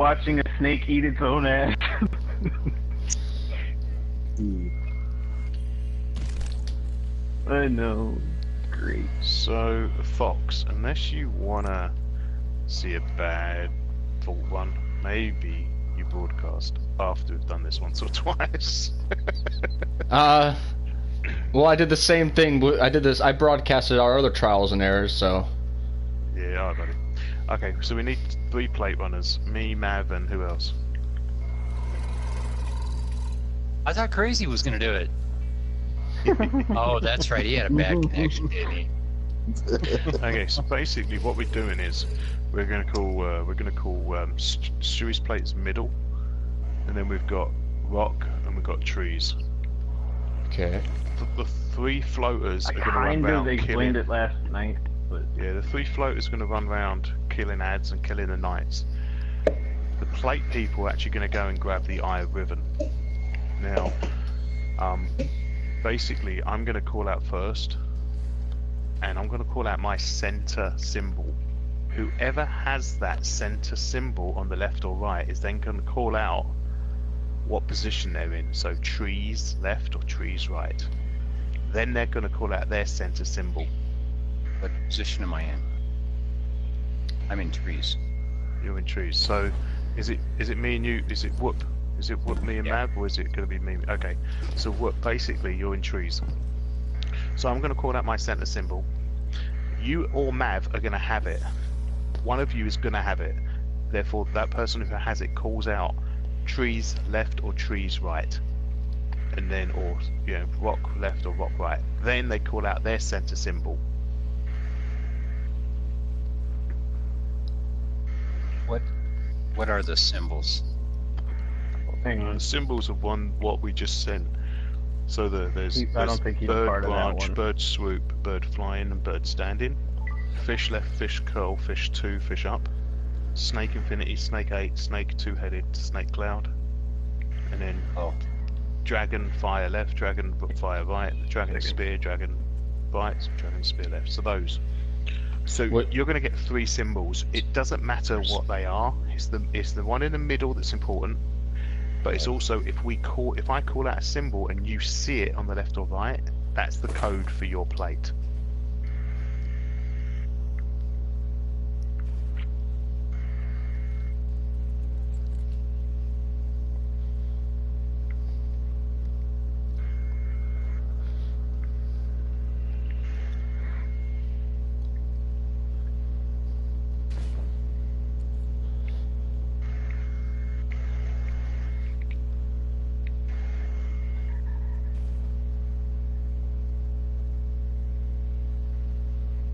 watching a snake eat its own ass. I know. Great. So, Fox, unless you wanna see a bad Vault Run, maybe you broadcast after we've done this once or twice. Well, I did the same thing. I broadcasted our other trials and errors, so. Yeah, I got it. Okay, so we need 3 plate runners. Me, Mav, and who else? I thought Crazy was gonna do it. Oh, that's right. He had a bad connection, didn't he? Okay, so basically what we're doing is we're gonna call Stewie's plates middle, and then we've got rock and we've got trees. Okay. The 3 floaters I are gonna run kind around of explained killing. it last night, but Yeah, the 3 floaters are gonna run around killing ads and killing the knights. The plate people are actually gonna go and grab the Eye of Riven. Now, basically, I'm gonna call out first, and I'm gonna call out my center symbol. Whoever has that center symbol on the left or right is then gonna call out what position they're in. So trees left or trees right. Then they're gonna call out their center symbol. What position am I in? I'm in trees. You're in trees. So is it me and you? Is it Whoop? Is it Whoop, me and Yeah. Mav, or is it gonna be me? Okay. So Whoop, basically you're in trees. So I'm gonna call out my center symbol. You or Mav are gonna have it. One of you is gonna have it. Therefore, that person who has it calls out trees left or trees right, and then rock left or rock right. Then they call out their center symbol. What are the symbols? hang on. The symbols of what we just sent. So there's I don't think he's bird part of that branch, one. bird swoop, bird flying, and bird standing. Fish left, fish curl, fish 2, fish up. Snake infinity, snake 8, snake 2-headed, snake cloud. And then dragon fire left, dragon fire right, dragon spear, dragon bites, dragon spear left. So those. So you're going to get 3 symbols. It doesn't matter what they are. It's the one in the middle that's important. But it's also if I call out a symbol and you see it on the left or right, that's the code for your plate.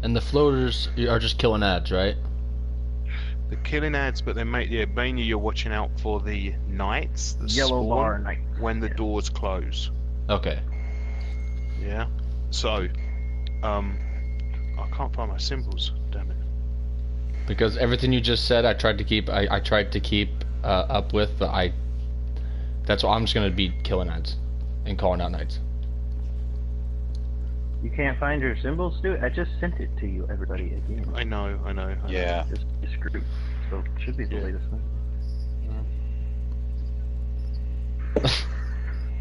And the floaters are just killing ads, right? The killing ads, but then mainly you're watching out for the knights that Yellow spawn bar knight. when the doors close. Okay. Yeah. So, I can't find my symbols. Damn it. Because everything you just said, I tried to keep up with, but that's why I'm just gonna be killing ads and calling out knights. You can't find your symbols, dude? I just sent it to you, everybody, again. I know. Yeah. This group. So it should be the latest one.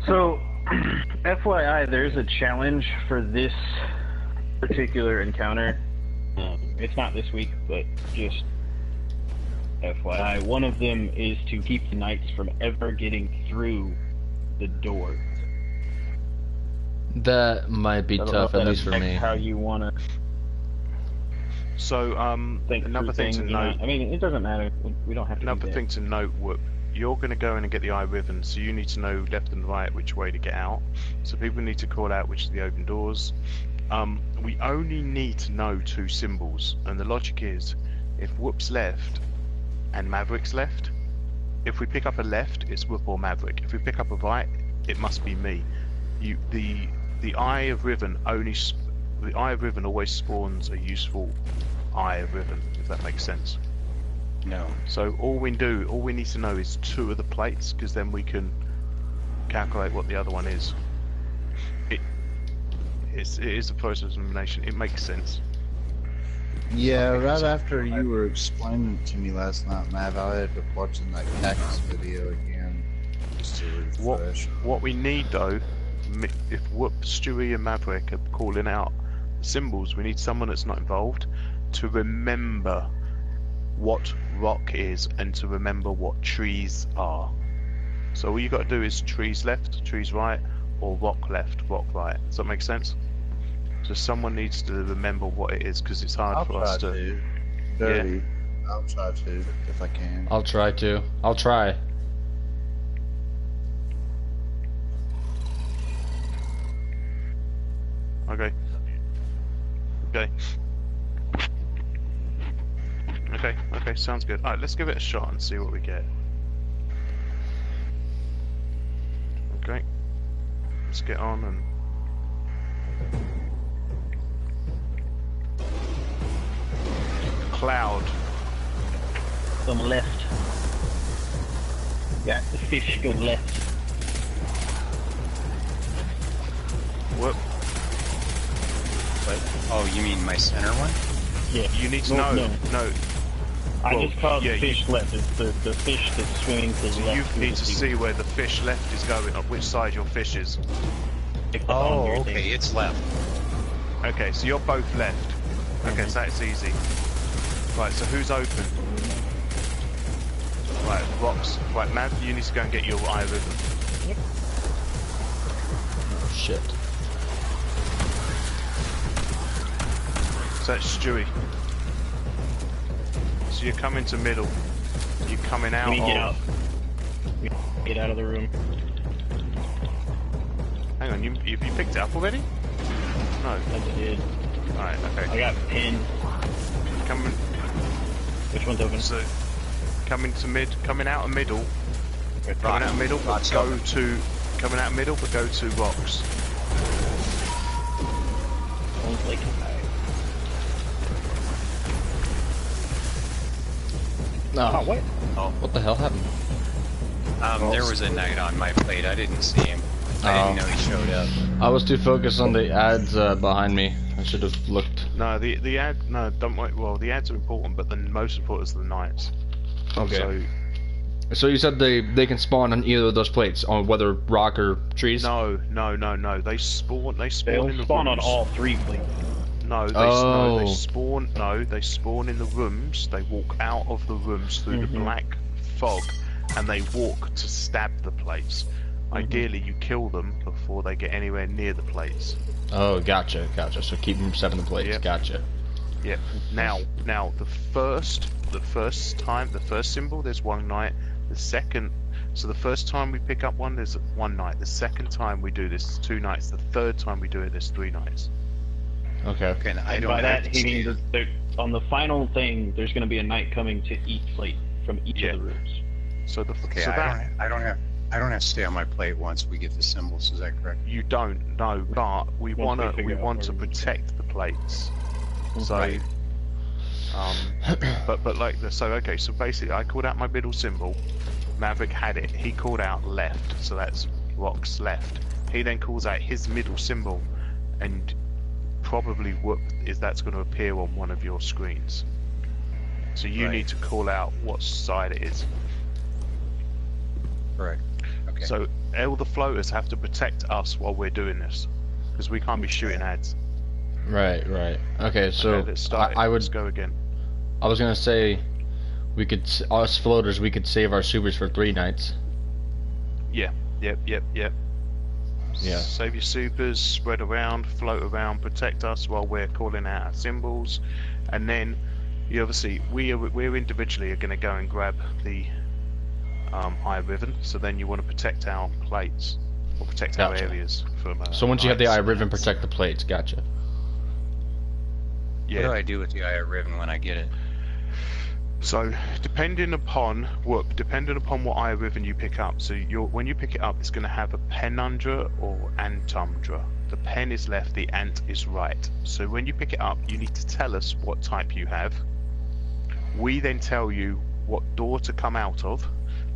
So, FYI, there's a challenge for this particular encounter. It's not this week, but just FYI. One of them is to keep the knights from ever getting through the door. That might be tough, at least for me. How you want to So, think another through thing to things, note. I mean, it doesn't matter. We don't have to. Another do thing that. to note, Whoop, you're going to go in and get the Eye Riven, so you need to know left and right which way to get out. So people need to call out which are the open doors. We only need to know 2 symbols, and the logic is, if Whoop's left and Maverick's left, if we pick up a left, it's Whoop or Maverick. If we pick up a right, it must be me. The Eye of Riven always spawns a useful Eye of Riven, if that makes sense. No. So all we need to know is 2 of the plates, because then we can calculate what the other one is. It is a process of elimination. It makes sense. Yeah, right after you were explaining it to me last night, Mav, I ended up watching that cactus video again. Just to refresh. What we need though, if Whoop, Stewie and Maverick are calling out symbols, we need someone that's not involved to remember what rock is and to remember what trees are. So all you got to do is trees left, trees right, or rock left, rock right. Does that make sense? So someone needs to remember what it is, because it's hard for us to. Dirty. Yeah. I'll try to, if I can. I'll try to. I'll try. Okay. Okay. Okay, sounds good. Alright, let's give it a shot and see what we get. Okay. Let's get on and... Cloud. On the left. Yeah, the fish go left. Whoop. What? Oh, you mean my center one? Yeah. You need to know. No. I Well, just called yeah, the fish left. It's the fish that's swimming to the So left. you need to see where the fish left is going, on which side your fish is. Oh, okay, it's left. Okay, so you're both left. Okay, so that's easy. Right, so who's open? Right, rocks. Right, Mav, you need to go and get your eye rhythm. Yep. Oh, shit. So that's Stewie. So you're coming to middle. You're coming out Let me get of... out. Get out of the room. Hang on, have you picked it up already? No. I did. Alright, okay. I got pinned. Coming... Which one's open? So, coming out of middle. Okay, Coming out of middle, but Rocks go open. to... Coming out of middle, but go to rocks. One's like, No. oh, what? Oh, What the hell happened? there was a knight on my plate. I didn't see him. I didn't know he showed up. I was too focused on the ads behind me. I should have looked. No, the ad... No, don't worry. Well, the ads are important, but the most important is the knights. Okay. So, So you said they can spawn on either of those plates, on whether rock or trees? no. They spawn in They'll the spawn on rooms. all three plates. No, Oh. they spawn. No, they spawn in the rooms. They walk out of the rooms through the black fog, and they walk to stab the plates. Ideally, you kill them before they get anywhere near the plates. Oh, gotcha. So keep them stepping the plates. Yep. Gotcha. Yeah. Now, the first symbol, there's one knight. The second, so the first time we pick up one, there's one knight. The second time we do this, 2 knights. The third time we do it, there's 3 knights. Okay. Okay, and I And don't by have that, to he see means it. that on the final thing, there's going to be a knight coming to each plate from each Yeah. of the rooms. So Okay, so that I don't have to stay on my plate once we get the symbols. Is that correct? you don't know, but we Once we want figure out to where we- protect the plates. So, Right. but like the so basically I called out my middle symbol. Maverick had it. He called out left, so that's rocks left. He then calls out his middle symbol, and probably that's going to appear on one of your screens. So you Right. need to call out what side it is. Correct. Okay. So all the floaters have to protect us while we're doing this, because we can't be shooting ads. Right. Okay, so Okay, let's start it. I would. Let's go again. I was gonna say, we could us floaters. We could save our supers for 3 nights. Yep. Yeah. Save your supers, spread around, float around, protect us while we're calling out our symbols, and then you obviously we're individually are going to go and grab the eye ribbon. So then you want to protect our plates or protect our Gotcha. areas from. So once you have the knights. eye ribbon, protect the plates. Gotcha. What do Yeah. I do with the eye ribbon when I get it? So depending upon what eye ribbon you pick up, so when you pick it up, it's going to have a penundra or antumdra. The pen is left, the ant is right. So when you pick it up, you need to tell us what type you have. We then tell you what door to come out of.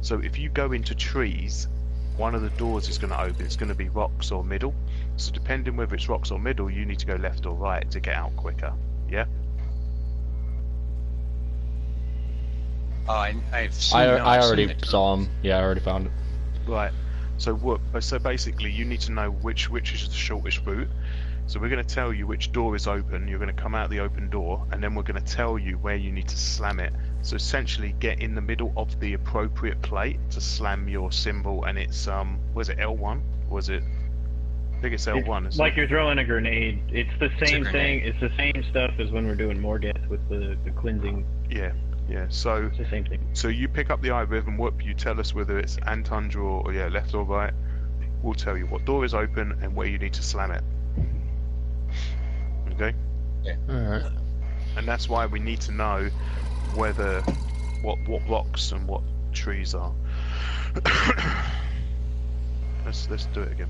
So if you go into trees, one of the doors is going to open. It's going to be rocks or middle. So depending whether it's rocks or middle, you need to go left or right to get out quicker. Yeah? Oh, I've seen I already saw him. Yeah, I already found it. Right. So basically, you need to know which is the shortest route. So we're going to tell you which door is open. You're going to come out the open door, and then we're going to tell you where you need to slam it. So essentially, get in the middle of the appropriate plate to slam your symbol, and it's was it L1? Was it? I think it's L1. It's like you're throwing a grenade. It's the same thing. It's the same stuff as when we're doing Morgath with the cleansing. Yeah. So It's the same thing. So you pick up the eye rhythm, whoop, you tell us whether it's Antundra or left or right. We'll tell you what door is open and where you need to slam it. Okay? Alright. And that's why we need to know whether what rocks and what trees are. Let's do it again.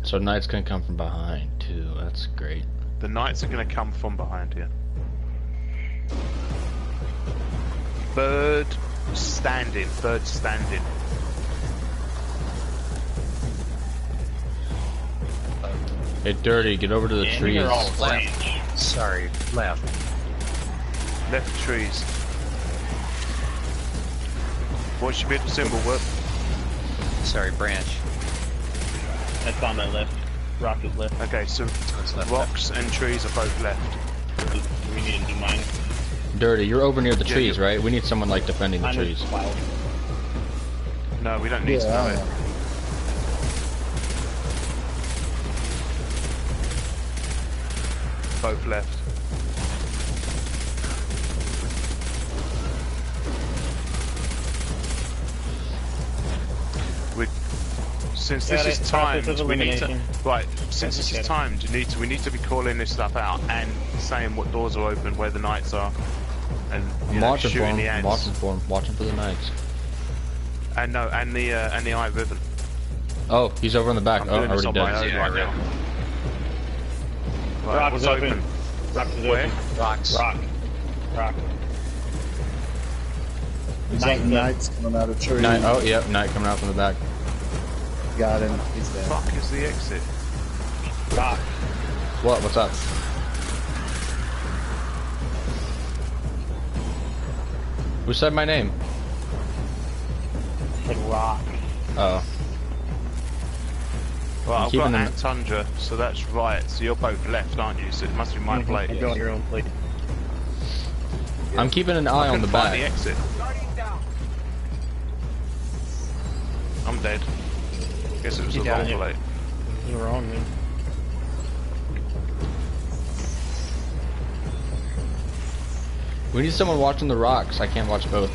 So Knight's gonna come from behind too. That's great. The knights are going to come from behind here. Third standing. Hey, Dirty, get over to the trees. You're all Left. Sorry, left. Left trees. What's your middle symbol, work? Sorry, branch. That's on my left. Rock is left. Okay, so it's left, rocks and trees are both left. We need to do mine. Dirty, you're over near the Yeah, trees, you- right? We need someone like defending the Mine is trees. wild. No, we don't need to know it. Both left. Since this Got is it. timed, Process of we need to elimination. right. Since this Got is it. timed, we need to be calling this stuff out and saying what doors are open, where the knights are, and I'm watching for shooting the him. ants. Watching for him. Watching for the Knights. And the eye ribbon. Oh, he's over in the back. I'm Oh, doing this already on my dead. own Yeah, right right. now. Right, Rock what's is open. open? Rock is Where? open. Rocks. Rock. He's Knight like knights coming out of trees. Knight. Oh, yep. Knight coming out from the back. Got him. He's dead. Fuck is the exit? Rock. What? What's up? Who said my name? Said rock. Oh. Well, I'm I've keeping got them- Ant Tundra, so that's right. So you're both left, aren't you? So it must be my plate. Go on your own plate. I'm keeping an eye on the Couldn't find the back. exit. I'm dead. Guess it was the You got wrong it. plate. You're wrong, man. We need someone watching the rocks. I can't watch both.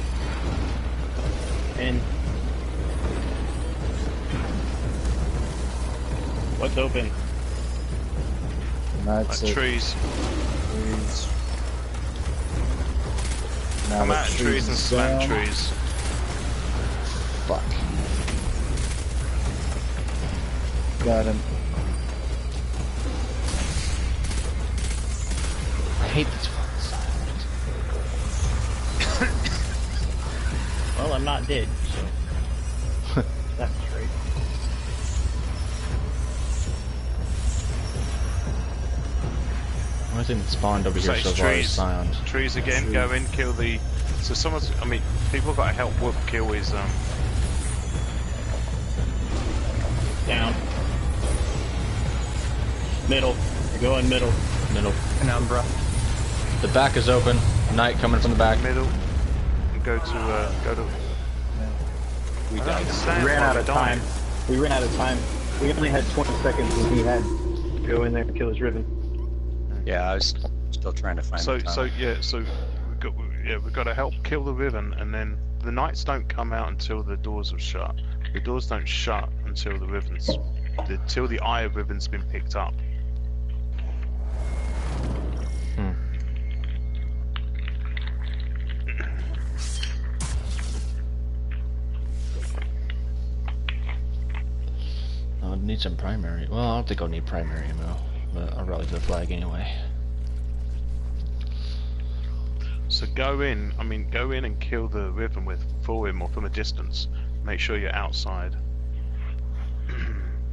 And what's open? Knights Like at trees. trees. Now Come the out of trees and is slam down. trees. Fuck. Got him. I hate this fucking sound. Well, I'm not dead, so that's great. Only thing that spawned over here Say so it's far is trees. sound. Trees again. Tree. Go in, kill the. So someone's. I mean, people got to help Whoop kill his. Down. Middle. You're going middle. Middle. Penumbra. The back is open. Knight coming from the back. Middle. And go to. We I don't died. understand We ran why out we're of dying. time. We ran out of time. We only had 20 seconds and he had to go in there and kill his ribbon. Yeah, I was still trying to find So the tunnel. we've got to help kill the ribbon, and then the knights don't come out until the doors are shut. The doors don't shut until till the eye of ribbon's been picked up. I'll need some primary. Well, I don't think I'll need primary ammo, but I'll rally the flag anyway. So go in and kill the ribbon with full aim or from a distance. Make sure you're outside.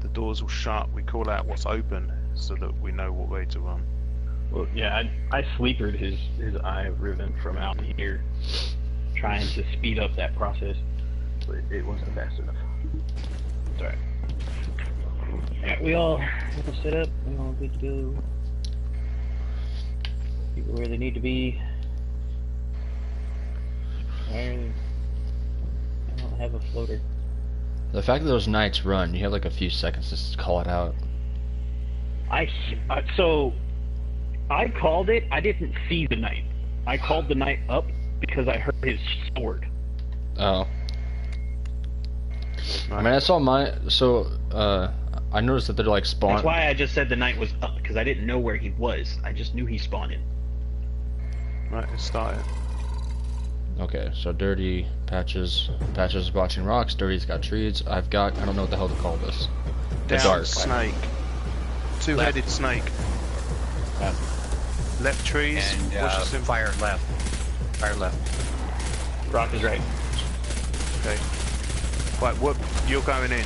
The doors will shut. We call out what's open so that we know what way to run. Well, yeah, I sleepered his eye ribbon from out here, trying to speed up that process, but it wasn't fast enough. It's alright. Alright, we all set up. We all good to go. People where they need to be. I don't have a floater. The fact that those knights run, you have like a few seconds to call it out. So I called it. I didn't see the knight. I called the knight up because I heard his sword. Oh. I mean, I saw mine. So I noticed that they're like spawn. That's why I just said the knight was up, because I didn't know where he was. I just knew he spawned in. Right, it started. Okay, so Dirty, Patches is watching rocks, Dirty's got trees, I don't know what the hell to call this. The Down dark. snake. Two-headed snake. Left trees. And What's your symbol? fire left. Fire left. Rock is right. Okay. Right, what? You're going in.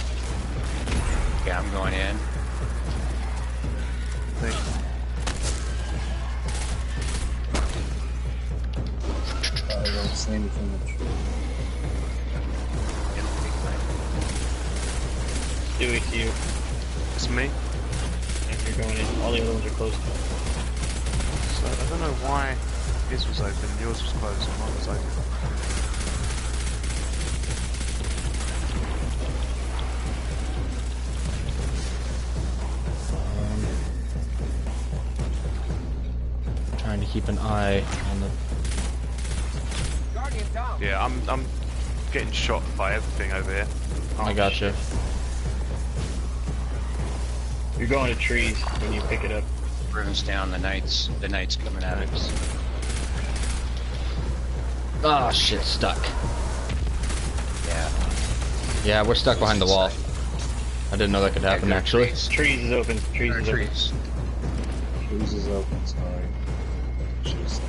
Yeah, I'm going in. Think. I don't see anything in the tree. Dewey to you. It's me. And you're going in. All the other ones are closed. So I don't know why his was open, yours was closed, and mine was open. Trying to keep an eye on the. Yeah, I'm getting shot by everything over here. I gotcha. You're going to trees when you pick it up. Runes down. The knight's coming at us. Ah, shit, stuck. Yeah. Yeah, we're stuck behind the wall. I didn't know that could happen, Yeah, actually. Trees is open. Trees is open. Trees. Trees is open, sorry. Jeez.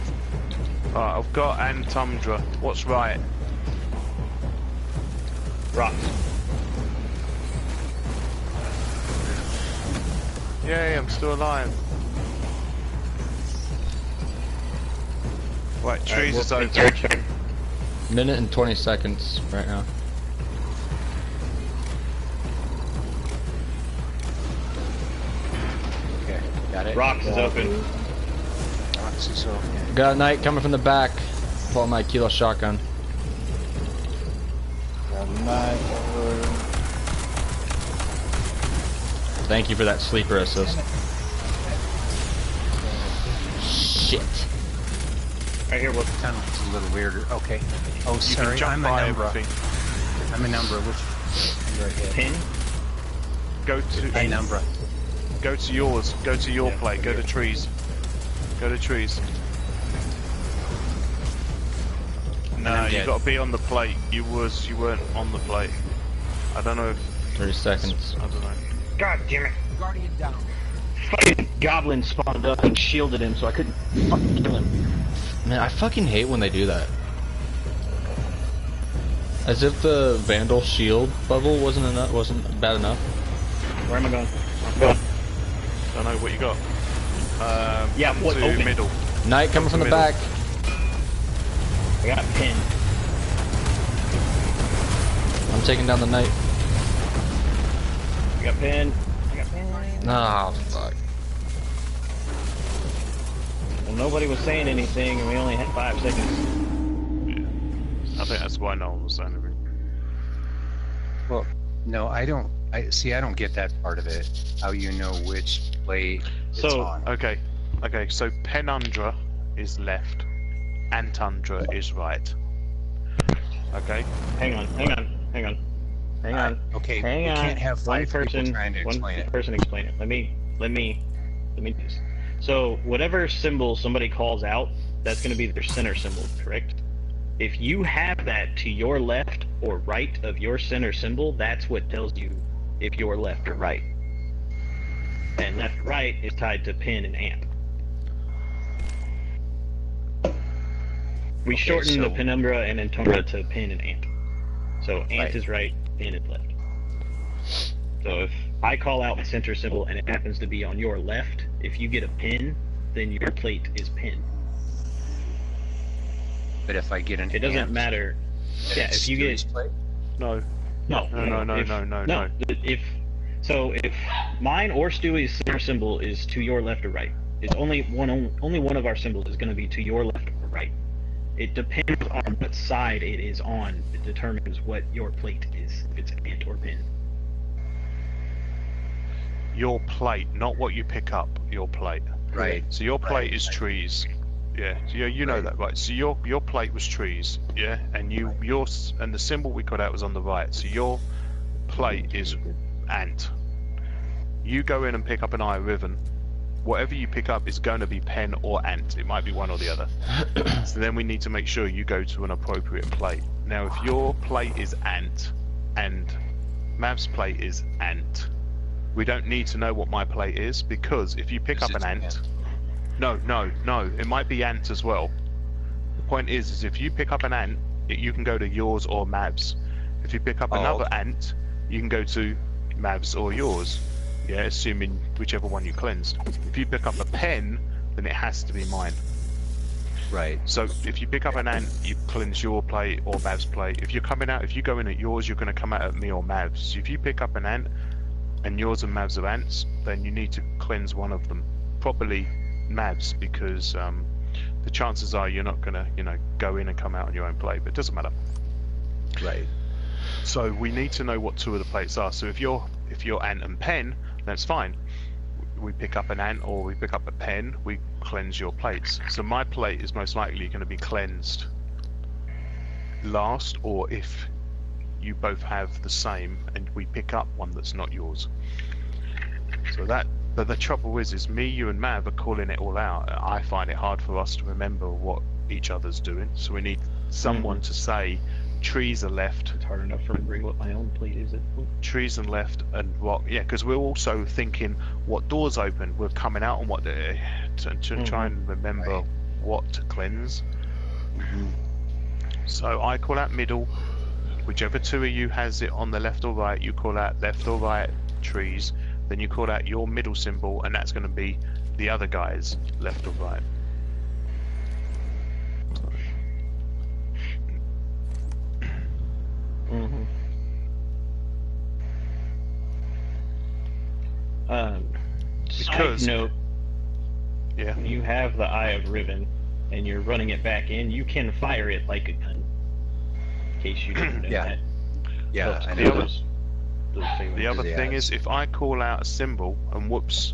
Right, I've got and Tundra. What's right? Rocks. Yay, I'm still alive. Right, trees is open. Minute and 20 seconds right now. Okay, got it. Rocks is open. Rocks is open. Got a knight coming from the back. Pull my kilo shotgun. Got a knight over. Thank you for that sleeper assist. Shit. Right here, what? Kind of looks a little weirder. Okay. Oh, You sorry. can jump I'm by a number. everything. I'm a number. Which number I hit? Pin? Go to A number. Go to yours. Go to your Yeah, plate. Go to trees. Go to trees. No, I'm you dead. got to be on the plate. You weren't on the plate. I don't know if 30 seconds. I don't know. God damn it. Guardian down. Fucking goblin spawned up and shielded him, so I couldn't fucking kill him. Man, I fucking hate when they do that. As if the Vandal shield bubble wasn't bad enough. Where am I going? I'm going. Don't know what you got. Yeah, come what, to open? middle. Knight coming from the Middle. back. I got pin. I'm taking down the knight. I got pin. I got pin. Ah, fuck. Well, nobody was saying anything, and we only had 5 seconds. Yeah. I think that's why no one was saying anything. Well, no, I don't. I don't get that part of it. How you know which plate it's So- on. Okay. Okay. So Penundra is left, and Tundra is right. Okay. Hang on. Okay, Hang we on. can't have One 5 people person. trying to One explain it. person explain it. Let me do this. So whatever symbol somebody calls out, that's going to be their center symbol, correct? If you have that to your left or right of your center symbol, that's what tells you if you're left or right. And left or right is tied to pin and amp. We Okay, shorten the so- penumbra and then tundra to pin and amp. So amp Right. is right, pin is left. So if I call out a center symbol and it happens to be on your left, if you get a pin, then your plate is pin. But if I get an It doesn't ant, matter. then Yeah, it's if you get Stewie's plate? No. no, If mine or Stewie's center symbol is to your left or right, it's only one of our symbols is going to be to your left or right. It depends on what side it is on. It determines what your plate is, if it's ant or pin. Your plate, not what you pick up. Your plate. Right. So your plate is trees. Yeah. So you know Right. that, right? So your plate was trees. Yeah. And and the symbol we got out was on the right. So your plate is ant. You go in and pick up an eye ribbon. Whatever you pick up is going to be pen or ant. It might be one or the other. So then we need to make sure you go to an appropriate plate. Now, if your plate is ant and Mav's plate is ant, we don't need to know what my plate is, because if you pick up an ant, no, it might be ant as well. The point is if you pick up an ant, you can go to yours or Mav's. If you pick up another ant, you can go to Mav's or yours. Yeah, assuming whichever one you cleansed. If you pick up a pen, then it has to be mine. Right. So if you pick up an ant, you cleanse your plate or Mav's plate. If you go in at yours, you're going to come out at me or Mav's. So if you pick up an ant and yours and Mav's are ants, then you need to cleanse one of them. Probably Mav's, because the chances are you're not going to, go in and come out on your own plate, but it doesn't matter. Right. So we need to know what two of the plates are. So if you're ant and pen, that's fine. We pick up an ant or we pick up a pen, we cleanse your plates. So my plate is most likely going to be cleansed last, or if you both have the same and we pick up one that's not yours. But the trouble is me, you and Mav are calling it all out. I find it hard for us to remember what each other's doing. So we need someone to say, trees are left. It's hard enough for me to remember what my own plate is. Trees and left and what? Yeah, because we're also thinking what doors open. We're coming out on what to try and remember what to cleanse. So I call out middle. Whichever two of you has it on the left or right, you call out left or right trees. Then you call out your middle symbol, and that's going to be the other guy's left or right. Side note, yeah, when you have the Eye of Ribbon and you're running it back in, you can fire it like a gun. In case you didn't know that. Yeah, So I the know. other- those The other Yeah, thing is, if I call out a symbol and whoops,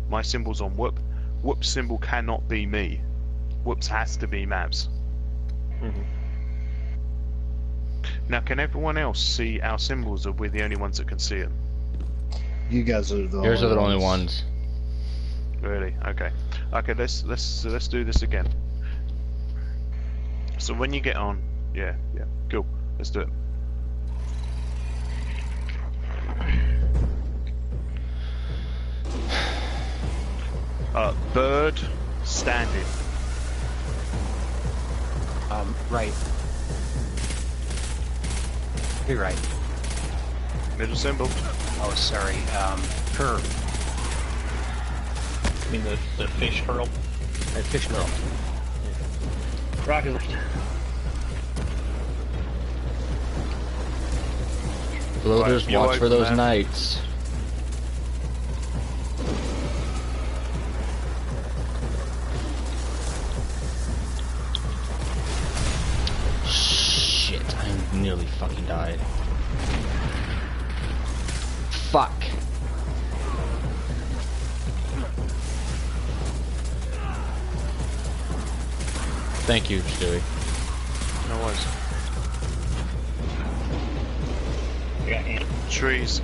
my symbol's on whoop, whoop's symbol cannot be me. Whoops has to be Mavs. Now, can everyone else see our symbols, or we're the only ones that can see them? You guys are the Yours are the only ones. Really? Okay. Okay. Let's do this again. So when you get on, yeah, cool. Let's do it. Bird standing. Right. You're right. Middle symbol. Oh, sorry. Curve. I mean the fish hurl. Fish curl. Rock is left. Floaters, Right, you watch for open those that. knights. Shit, I nearly fucking died. Fuck. Thank you, Stewie. No worries. I got ant. Trees.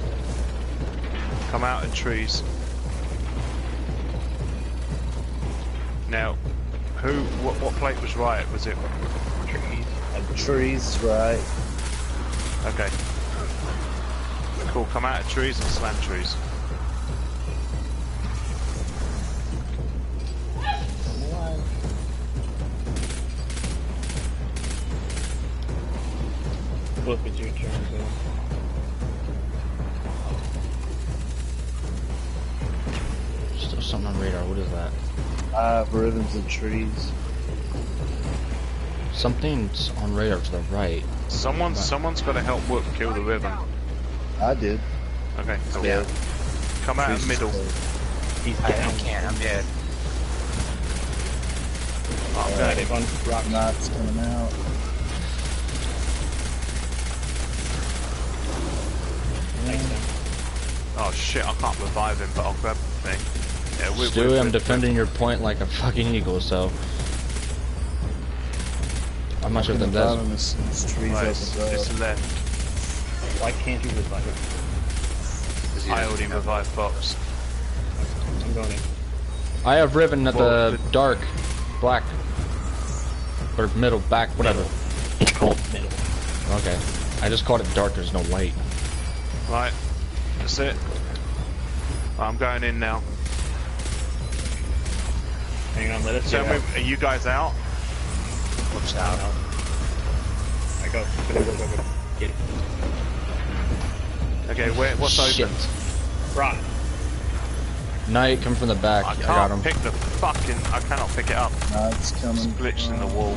Come out in trees. Now, what plate was right? Was it? Trees. Trees, right? Okay. Cool, come out of trees and slam trees. Flip, it's your turn. So. Still something on radar. What is that? Ribbons and trees. Something's on radar to the right. Someone's got to help Whoop kill the Riven. I did. Okay, cool. Yeah. Come out in Trees the middle. He's I down. can't. I'm dead. Oh, Got okay. it on rock. Knots coming out. Oh shit, I can't revive him, but I'll grab the thing. Yeah, Stewie, I'm defending your point like a fucking eagle, so... I'm not sure if In the that's... bottom is trees Right, up it's above. left. Why can't you revive it? I already revived Fox. I'm going in. I have Riven at Well, the dark, black, or middle, back, whatever. It's called middle. Okay. I just called it dark, there's no light. Right, that's it. I'm going in now. Hang on, let us So, get out. are you guys out? Watch out. I go. Go. Get it. Okay, what's Shit. open? Rock. Knight, come from the back. I I got him. can't pick the fucking. I cannot pick it up. Knots It's coming. glitched in the wall.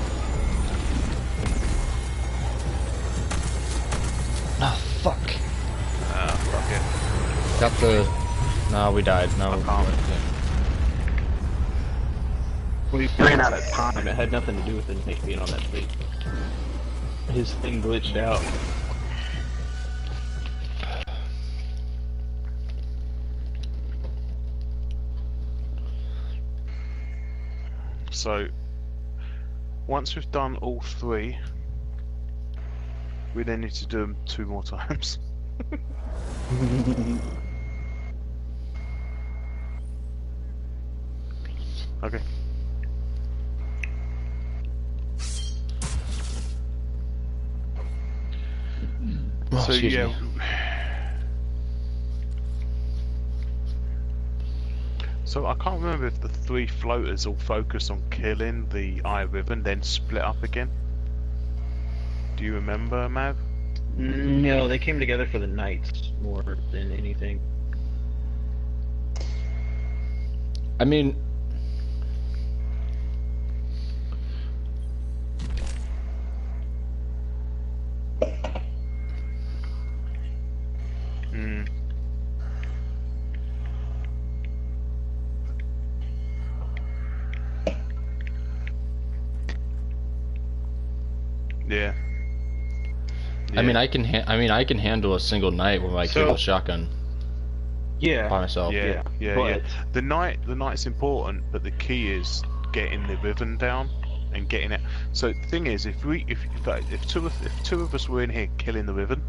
Ah, fuck. Fuck it. Got the... No, we died. No. I can't. We ran out of time. It had nothing to do with the Nick being on that fleet. His thing glitched out. So, once we've done all three, we then need to do them 2 more times. Okay. Oh, So excuse yeah. me. So I can't remember if the 3 floaters all focus on killing the Eye Riven, then split up again. Do you remember, Mav? No, they came together for the Knights more than anything. I mean... Hmm. Yeah. I mean, I can handle a single knight with my So- cable shotgun Yeah. by myself. Yeah, yeah, but yeah. The knight's important, but the key is getting the Riven down and getting it. So the thing is, if two of us were in here killing the Riven,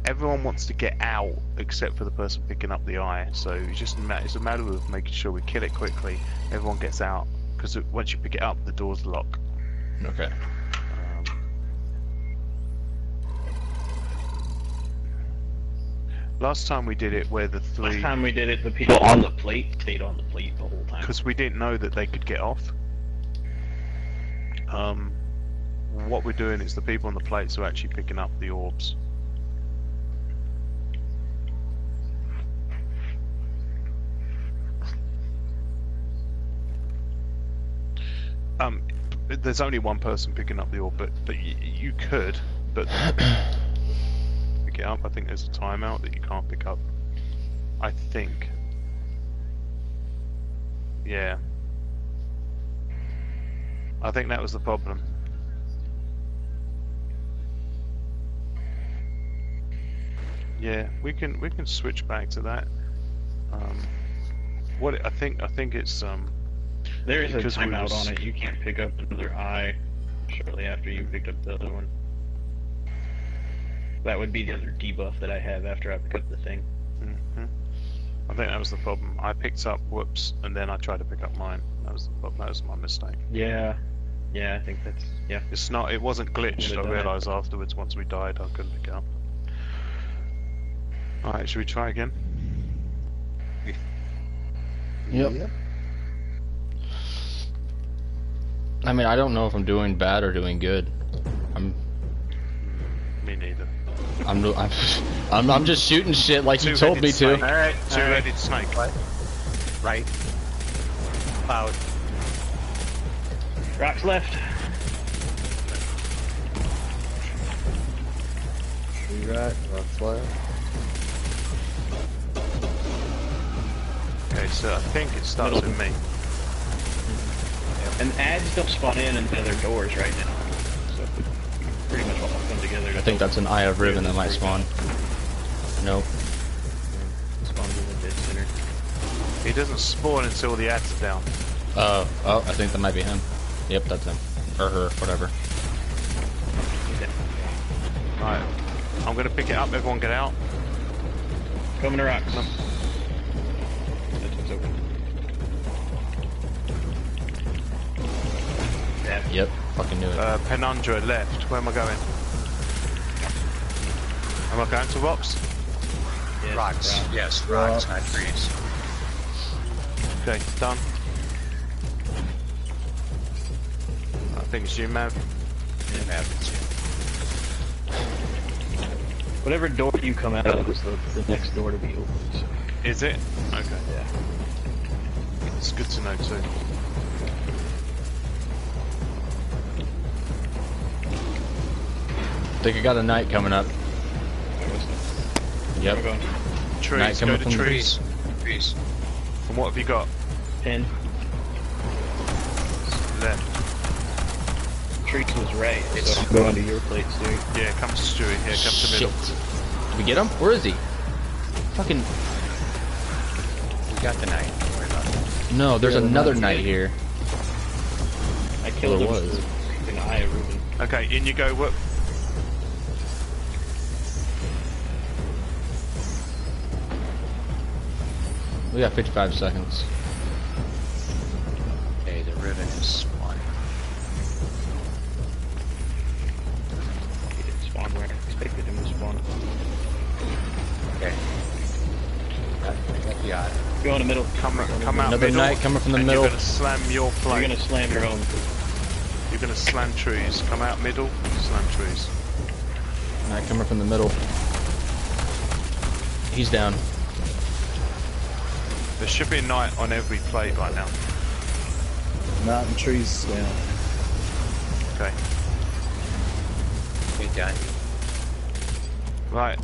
everyone wants to get out except for the person picking up the eye. So it's a matter of making sure we kill it quickly. Everyone gets out because once you pick it up, the doors lock. Okay. Last time we did it, where the Last 3, time we did it, the people on the plate stayed on the plate the whole time. because we didn't know that they could get off. What we're doing is the people on the plates are actually picking up the orbs. There's only one person picking up the orb, but you could, but pick it up. I think there's a timeout that you can't pick up. I think. Yeah. I think that was the problem. Yeah, we can switch back to that. I think it's There is a because we timeout was- on it. You can't pick up another eye shortly after you picked up the other one. That would be the other debuff that I have after I pick up the thing. Mhm. I think that was the problem. I picked up whoops, and then I tried to pick up mine. That was my mistake. Yeah. Yeah, I think that's... Yeah. It's not. It wasn't glitched. Would've I done it. realised afterwards. Once we died, I couldn't pick it up. All right, should we try again? Yep. I mean, I don't know if I'm doing bad or doing good. Me neither. I'm just shooting shit like you told me to. Two-headed snake. Alright. Two-headed snake. What? Right. Cloud. Rocks left. Tree right, left left. Okay, so I think it starts with me. And ads don't spawn in until their doors right now. So pretty much all come together. I think that's an Eye of Riven that might spawn. Nope. Spawns in the dead center. He doesn't spawn until the ads are down. Oh, I think that might be him. Yep, that's him. Or her, whatever. Right. I'm gonna pick it up, everyone get out. Coming to rocks. That's what's open. Yeah. Yep, fucking knew it. Penundra left. Where am I going? Am I going to rocks? Yes, Rocks. rock. Yes, rocks, not trees. Okay, done. I think it's you, Mav. It happens. Whatever door you come out of is the next door to be opened. So. Is it? Okay. Yeah. It's good to know too. I think I got a knight coming up. Where Yep. am I going? Trees, Night go coming to from the trees. Trees. And what have you got? 10. Left. Trees was right. So I'm going to your place, dude. Yeah, come to Stewie. Here, come to middle. Shit. Did we get him? Where is he? Fucking... We got the knight. Don't worry about it. No, there's Yeah, another the knight knight. here. I killed Well, him it was. for an Eye of Ruben. Okay, in you go. Whoop. We got 55 seconds. Okay, the ribbon is spawning. He didn't spawn where I expected him to spawn. Okay. I got the odd. Go in the middle. Come out Another middle. knight coming from the and middle. You're gonna slam your You're flank. gonna slam your own. You're gonna slam trees. Come out middle. Slam trees. Knight coming from the middle. He's down. There should be a knight on every plate right now. Mountain trees down. Okay. Okay, done. Right.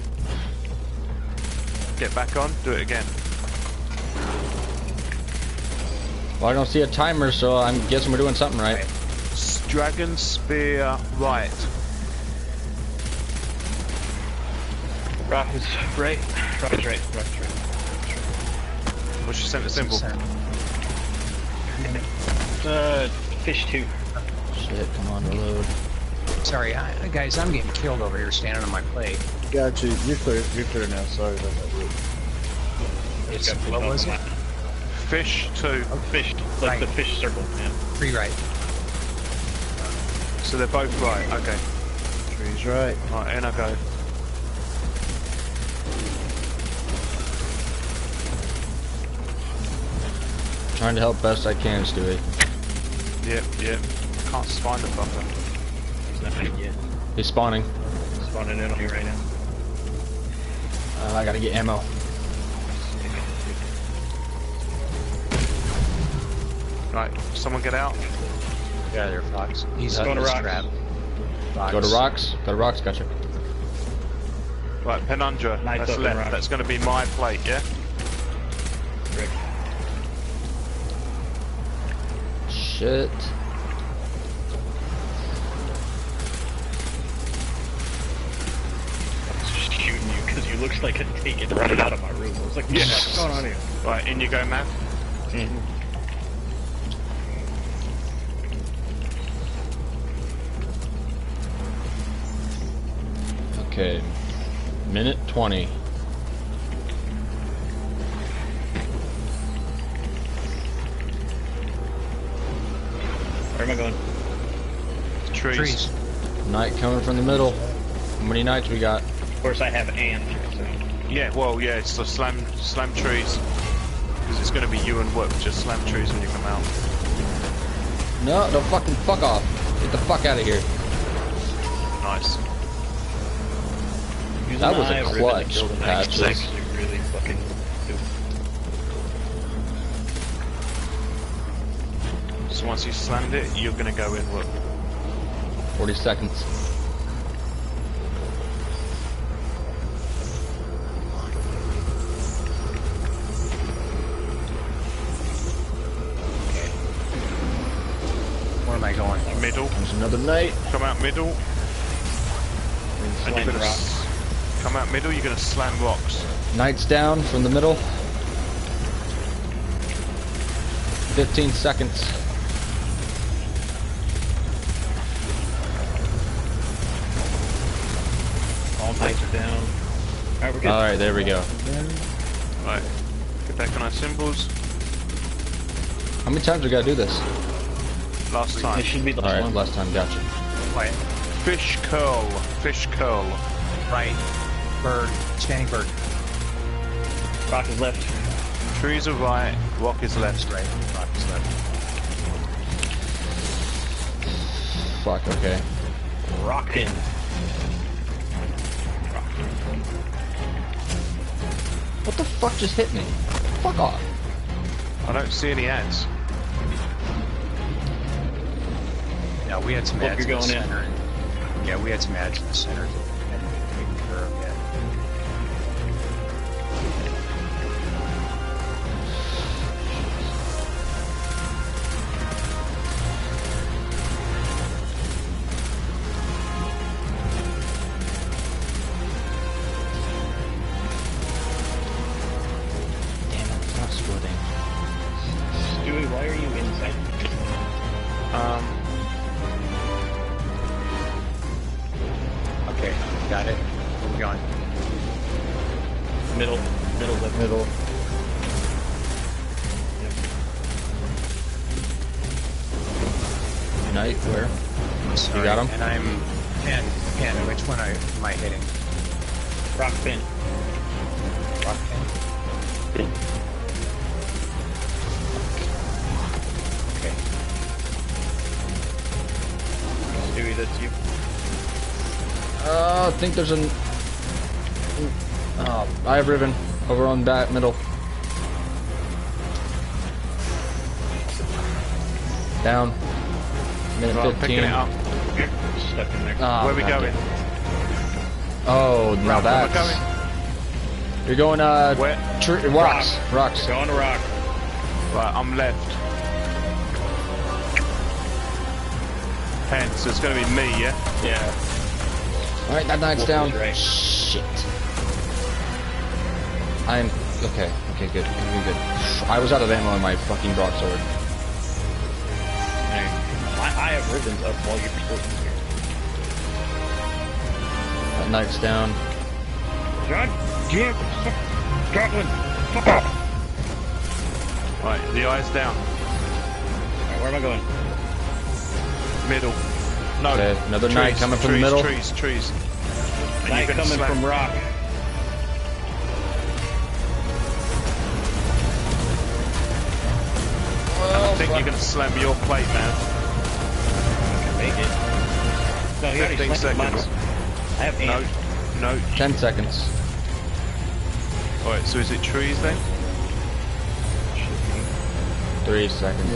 Get back on. Do it again. Well, I don't see a timer, so I'm guessing we're doing something right. Dragon spear right. Rock is right. Rock is right. Rock is right. What's your center symbol? Fish 2. Shit, come on, reload. Sorry, guys, I'm getting killed over here standing on my plate. Got you. You're clear. You're clear now. Sorry about that. It's, Got what was it? Fish 2. Fish, like Right. the fish circle, man. Free right. So they're both right. Okay. Trees right. Right, in I go. Trying to help best I can, Stewie. Yep. Can't find the fucker. He's not in yet. He's spawning. Spawning in on you right now. I gotta get ammo. Right, someone get out. Get out of there, Fox. He's Going to he's rocks. trapped. Fox. Go to rocks. Go to rocks, gotcha. Right, Penundra. Knights That's up in left. rocks. That's going to be my plate, yeah? Rick. Shit. I was just shooting you because you looked like a taken running out of my room. I was like, yeah, what's going on here? Right, in you go, Matt. Okay. Minute 20. Where am I going? Trees. Trees. Knight coming from the middle. How many knights we got? Of course, I have and. So. Yeah, well, yeah, so slam trees. Because it's going to be you and Whoop. Just slam trees when you come out. No, don't fucking fuck off. Get the fuck out of here. Nice. Using That the was a Eye of Riven to clutch, kill the knight Patches. is actually really fucking good. So once you slammed it, you're gonna go in. Look. 40 seconds. Where am I going? Middle. There's another knight. Come out middle. And you're gonna come out middle. You're gonna slam rocks. Knight's down from the middle. 15 seconds. All knights are down. Alright, we're good. Alright, there we go. Right. Get back on our symbols. How many times we gotta do this? Last It time. should be the last Alright, one. last time, gotcha. Right. Fish curl. Fish curl. Right. Bird. Standing bird. Rock is left. Trees are right. Rock is left. Right. Rock is left. Fuck, okay. Rockin'. What the fuck just hit me? Fuck off. I don't see any ads. Yeah, we had some Look, ads you're in the going in. center. Yeah, we had some ads in the center that we hadn't taken care of yet. Damn it, it's not splitting. Stewie, why are you inside? Okay, got it. Where we going? Middle. Middle left. Middle. Knight, where? Sorry, got him? And I'm... Pen, which one am I hitting? Rock pin. Rock pin? Okay. Stewie, that's you. I think there's an... I have Riven over on that middle. Down. Minute Right, 15. picking it up. Stuck in there. Oh, Where we God going? damn. Oh, now Right, where we that's... You're going, Where? rocks. Rocks. Going to rock. Right, I'm left. Pen, so it's gonna be me, yeah? Yeah. Alright, that knight's Wolf down. is right. Shit. I'm... Okay, good. I'm good. I was out of ammo in my fucking broadsword. There. I have ribbons up while you're still here. That knight's down. God damn. Scotland. Fuck off. Right, the eye's down. Alright, where am I going? Middle. No. Okay, another trees, knight coming from the trees, middle. Trees. And Knight you're gonna coming slam- from rock. I think you're gonna slam your plate, man. Make it. No, he already 15 slammed mine. seconds. I have No. ants. No. 10 seconds. Alright, so is it trees then? 3 seconds.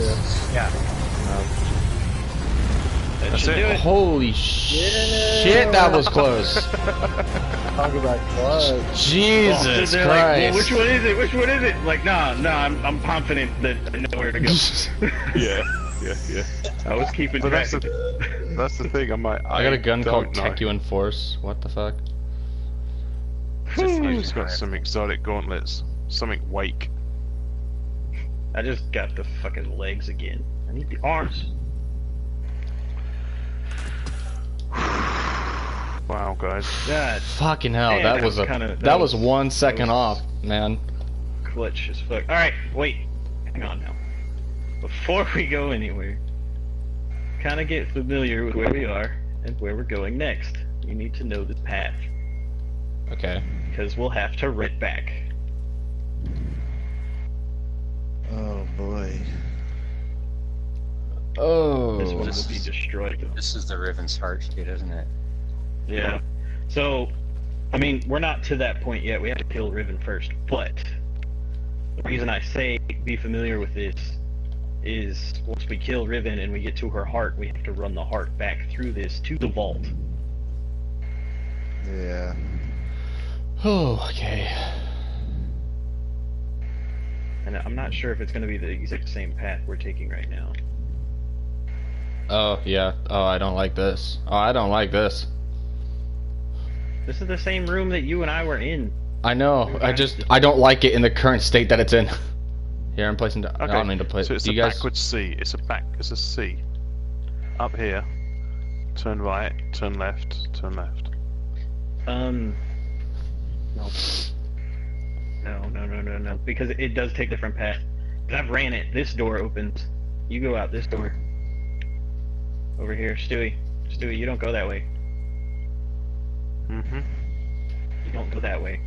Yeah. That That's should it. do it. Holy shit, that was close. Talk about clutch. Jesus They're like, well, Christ. which one is it? Which one is it? Like, nah, I'm confident that I know where to go. Yeah. I was keeping But track. that's the thing, I'm like, I got a gun don't called know. Tekken Force. What the fuck? I just got some exotic gauntlets. Something wake. I just got the fucking legs again. I need the arms. Wow, guys. God, Fucking hell, Man, that that was was a kinda- that, that was was- 1 second that off, was- man. clutch as fuck. Alright, wait. Hang on now. Before we go anywhere, kind of get familiar with where we are and where we're going next. You need to know the path, Okay. because we'll have to rit back. Oh boy. Oh. This one will be destroyed. This is the Riven's Heart shit, isn't it? Yeah. So, I mean, we're not to that point yet. We have to kill Riven first. But the reason I say be familiar with this is once we kill Riven and we get to her heart, we have to run the heart back through this to the vault. Yeah. Oh, okay. And I'm not sure if it's going to be the exact same path we're taking right now. Oh, yeah. Oh, I don't like this. Oh, I don't like this. This is the same room that you and I were in. I know. I don't like it in the current state that it's in. Here, I'm placing. Okay. I don't need to place. So it's Do a you guys? backwards C. It's a C. Up here. Turn right. Turn left. Turn left. No. No. Because it does take a different path. 'Cause I've ran it. This door opens. You go out this door. Over here, Stewie. Stewie, you don't go that way. Mhm. You don't go that way.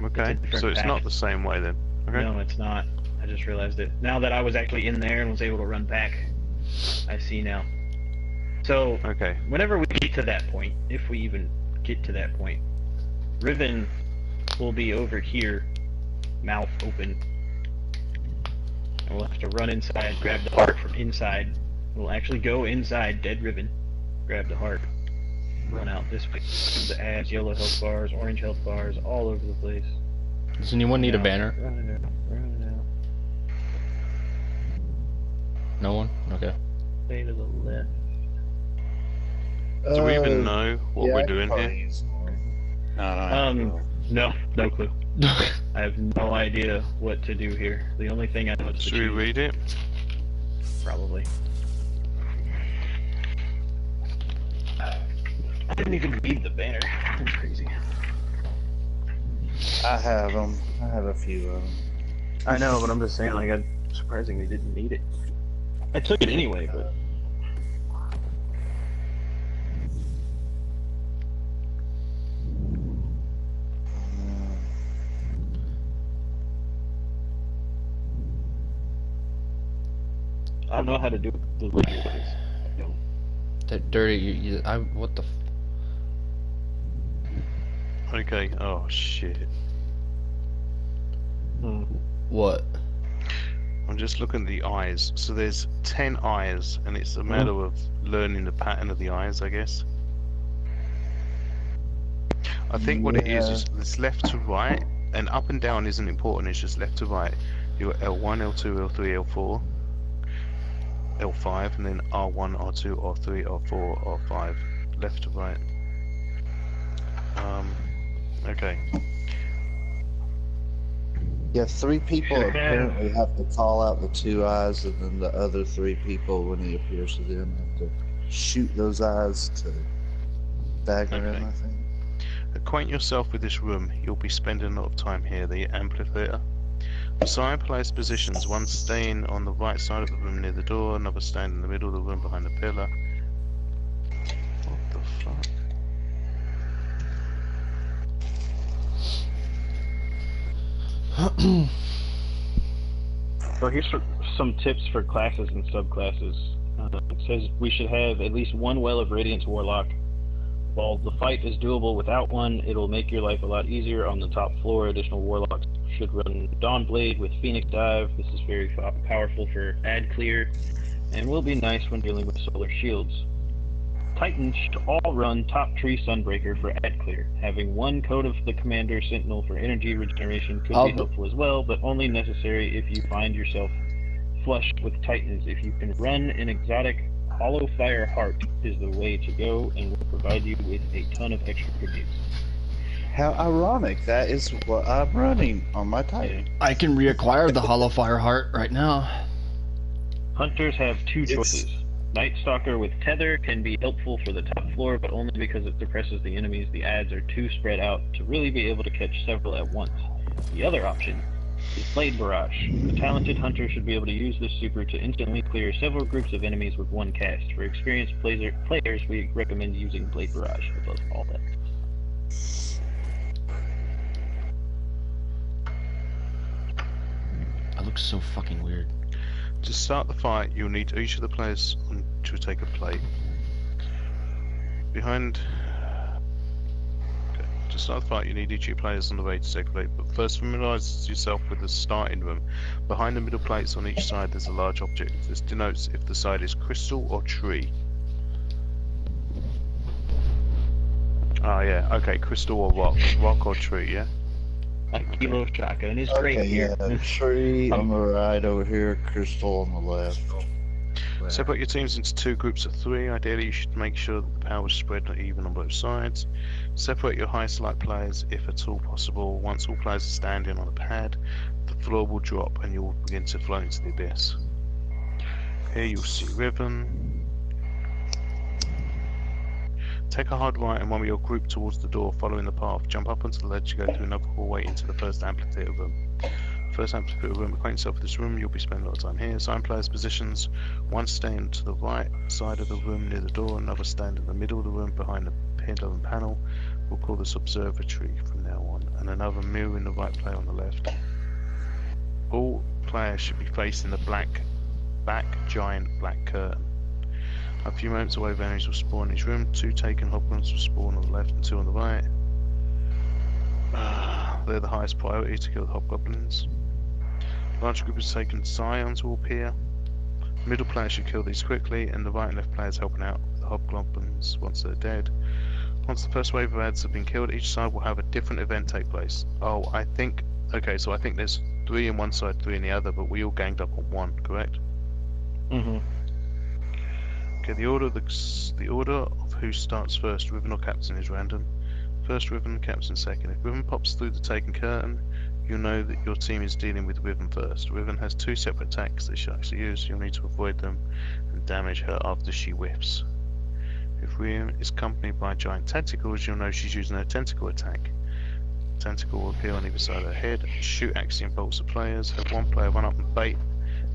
Okay. different So it's path. not the same way then. Okay. No, it's not. I just realized it. Now that I was actually in there and was able to run back, I see now. So, Okay. whenever we get to that point, if we even get to that point, Riven will be over here, mouth open. And we'll have to run inside, grab the heart from inside. We'll actually go inside dead Riven, grab the heart, run out this way. The ads, yellow health bars, orange health bars, all over the place. Does anyone need a Now, banner? Run it out. No one. Okay. Stay to the left. Do we even know what yeah, we're I doing could here? probably use more. No clue. I have no idea what to do here. The only thing I know is to Should we choose, read it? probably. I didn't even read the banner. That's crazy. I have them. I have a few of them. I know, but I'm just saying, like, I surprisingly didn't need it. I took it anyway, but... I don't know how to do the leader ways. I don't. That dirty. What the? Okay. Oh shit. What? I'm just looking at the eyes. So there's 10 eyes, and it's a matter of learning the pattern of the eyes, I guess. I think what it is it's left to right, and up and down isn't important. It's just left to right. You got L1, L2, L3, L4, L5, and then R1, R2, R3, R4, R5, left to right. Okay. Yeah, 3 people Should've apparently have to call out the 2 eyes, and then the other 3 people, when he appears to them, have to shoot those eyes to dagger him, Okay. I think. Acquaint yourself with this room. You'll be spending a lot of time here. The amphitheater. Assign place positions. One staying on the right side of the room near the door, another staying in the middle of the room behind the pillar. What the fuck? So here's some tips for classes and subclasses. It says we should have at least 1 Well of Radiance Warlock. While the fight is doable without one, it'll make your life a lot easier on the top floor. Additional Warlocks should run Dawnblade with Phoenix Dive. This is very powerful for ad clear, and will be nice when dealing with solar shields. Titans should all run Top Tree Sunbreaker for ad clear. Having 1 Code of the Commander Sentinel for energy regeneration could be helpful as well, but only necessary if you find yourself flush with Titans. If you can run an exotic, Hollow Fire Heart is the way to go and will provide you with a ton of extra tributes. How ironic. That is what I'm running on my Titan. I can reacquire the Hollow Fire Heart right now. Hunters have 2 choices. Night Stalker with Tether can be helpful for the top floor, but only because it suppresses the enemies. The ads are too spread out to really be able to catch several at once. The other option is Blade Barrage. A talented hunter should be able to use this super to instantly clear several groups of enemies with 1 cast. For experienced players, we recommend using Blade Barrage above all that. That looks so fucking weird. To start the fight, you'll need each of the players to take a plate. Behind... Okay. To start the fight, you need each of your players on the way to circulate, but first familiarise yourself with the starting room. Behind the middle plates on each side there's a large object. This denotes if the side is crystal or tree. Ah, yeah, okay, crystal or rock. Rock or tree, yeah? Like Kilo Shotgun is great Okay, here. yeah, tree on the right over here, crystal on the left. Separate your teams into 2 groups of 3. Ideally, you should make sure that the power is spread even on both sides. Separate your highest light players, if at all possible. Once all players are standing on a pad, the floor will drop and you will begin to float into the abyss. Here you'll see Riven. Take a hard right and one with your group towards the door, following the path. Jump up onto the ledge to go through another hallway into the first amphitheater room. First amphitheater room, acquaint yourself with this room, you'll be spending a lot of time here. Assign players' positions, one staying to the right side of the room near the door, another stand in the middle of the room behind the pillar and panel. We'll call this observatory from now on, and another mirror in the right player on the left. All players should be facing the giant black curtain. A few moments away, enemies will spawn in each room. 2 taken hobgoblins will spawn on the left and 2 on the right. They're the highest priority to kill the hobgoblins. Large group is taken, scions will appear. Middle players should kill these quickly, and the right and left players helping out with the hobgoblins once they're dead. Once the first wave of ads have been killed, each side will have a different event take place. Oh, I think there's 3 in one side, 3 in the other, but we all ganged up on 1, correct? Mm-hmm. Okay, the order of who starts first, Riven or Captain, is random. First Riven, Captain second. If Riven pops through the taken curtain, you'll know that your team is dealing with Riven first. Riven has 2 separate attacks that she likes to use. You'll need to avoid them and damage her after she whiffs. If Riven is accompanied by giant tentacles, you'll know she's using her tentacle attack. Tentacle will appear on either side of her head. Shoot axiom bolts at players. Have one player run up and bait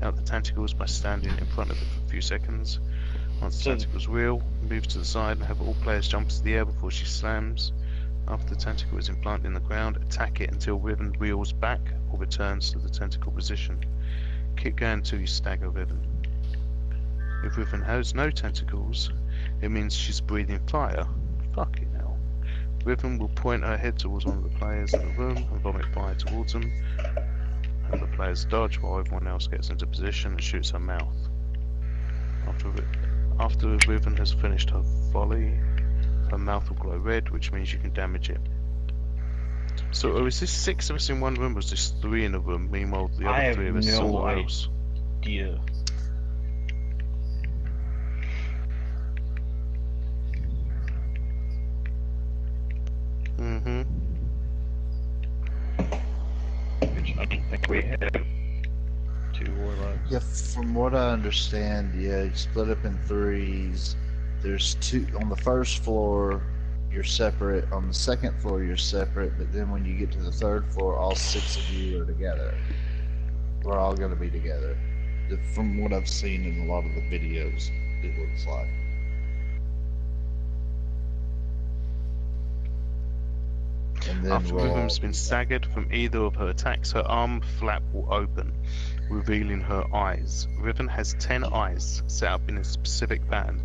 out the tentacles by standing in front of it for a few seconds. Once the tentacles wheel, move to the side and have all players jump to the air before she slams. After the tentacle is implanted in the ground, attack it until Riven wheels back or returns to the tentacle position. Keep going until you stagger Riven. If Riven has no tentacles, it means she's breathing fire. Fucking hell. Riven will point her head towards one of the players in the room and vomit fire towards them. And the players dodge while everyone else gets into position and shoots her mouth. After Riven has finished her volley, her mouth will glow red, which means you can damage it. So, is this 6 of us in one room, or is this 3 in a room? Meanwhile, the other 3 of us somewhere else. Yeah. Mm-hmm. Which I don't think we have 2 warlocks. Yeah, from what I understand, yeah, you split up in 3s. There's 2 on the first floor. You're separate. On the second floor, you're separate. But then when you get to the 3rd floor, all 6 of you are together. We're all going to be together. From what I've seen in a lot of the videos, it looks like. And then After Riven's been staggered from either of her attacks, her arm flap will open, revealing her eyes. Riven has 10 eyes set up in a specific pattern.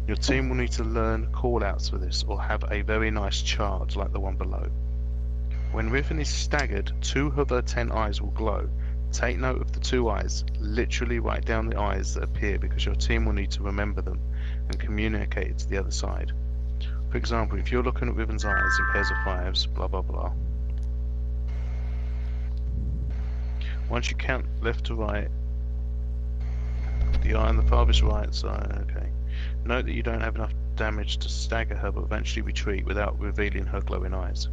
Your team will need to learn callouts for this, or have a very nice chart like the one below. When Riven is staggered, 2 of her 10 eyes will glow. Take note of the 2 eyes. Literally write down the eyes that appear, because your team will need to remember them and communicate it to the other side. For example, if you're looking at Riven's eyes in pairs of 5s, blah blah blah. Once you count left to right, the eye on the farthest right side, okay. Note that you don't have enough damage to stagger her, but eventually retreat without revealing her glowing eyes.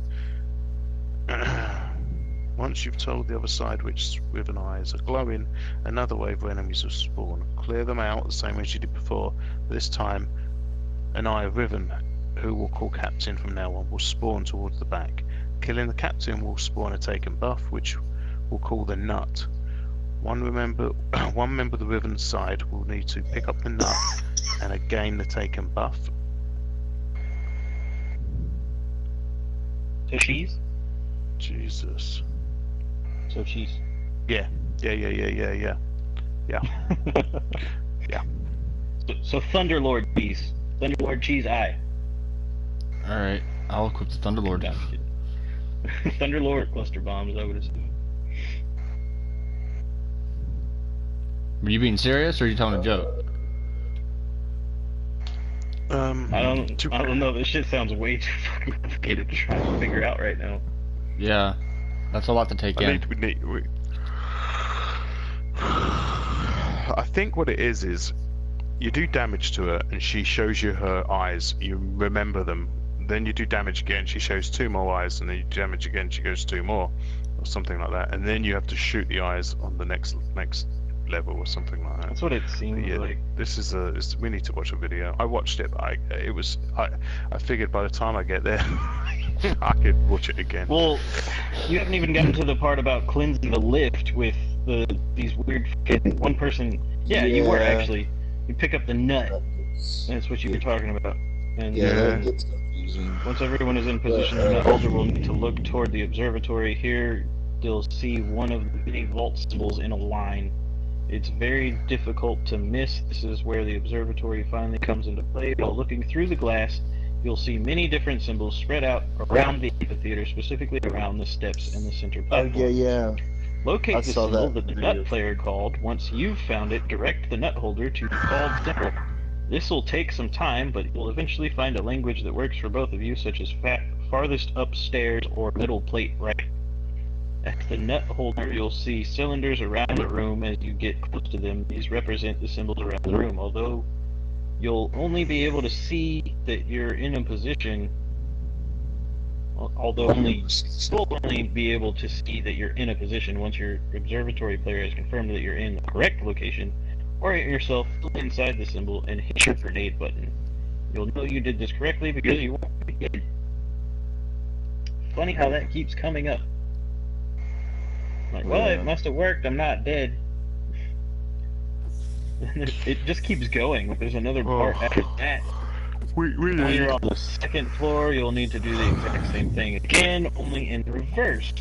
Once you've told the other side which Riven eyes are glowing, another wave of enemies will spawn. Clear them out the same as you did before, but this time an eye of Riven, who we'll call Captain from now on, will spawn towards the back. Killing the Captain will spawn a taken buff, which we'll call the Nut. One member of the Riven side will need to pick up the nut and gain the taken buff. So cheese? Jesus. So cheese. Yeah. Yeah. So Thunderlord cheese. Thunderlord cheese eye. Alright. I'll equip the Thunderlord. No, I'm kidding. Thunderlord cluster bombs, I would assume. Are you being serious, or are you telling a joke? I don't know. This shit sounds way too fucking complicated to try to figure out right now. Yeah, that's a lot to take in. I think what it is you do damage to her, and she shows you her eyes. You remember them. Then you do damage again. She shows 2 more eyes, and then you damage again. She goes 2 more, or something like that. And then you have to shoot the eyes on the next level or something like that. That's what it seems like. This is we need to watch a video. I watched it, but I figured by the time I get there, I could watch it again. Well, you haven't even gotten to the part about cleansing the lift with these weird fucking one person. Yeah, you were actually. You pick up the nut. That's what you were talking about. And that gets confusing. once everyone is in position, the nut holder will need to look toward the observatory. Here, they'll see one of the big vault symbols in a line. It's very difficult to miss. This is where the observatory finally comes into play. While looking through the glass, you'll see many different symbols spread out around the amphitheater, specifically around the steps and the center platform. Yeah. Locate I the saw symbol that that the video. nut player called. Once you've found it, direct the nut holder to the called symbol. This will take some time, but you'll eventually find a language that works for both of you, such as farthest upstairs or middle plate right. At the nut holder, you'll see cylinders around the room. As you get close to them, these represent the symbols around the room. Although you'll only be able to see that you're in a position, you'll only be able to see that you're in a position once your observatory player has confirmed that you're in the correct location. Orient yourself inside the symbol and hit your grenade button. You'll know you did this correctly because you won't be dead. Funny how that keeps coming up. Like, well, it must have worked. I'm not dead. It just keeps going. There's another part after that. When you're on the second floor, you'll need to do the exact same thing again, only in reverse.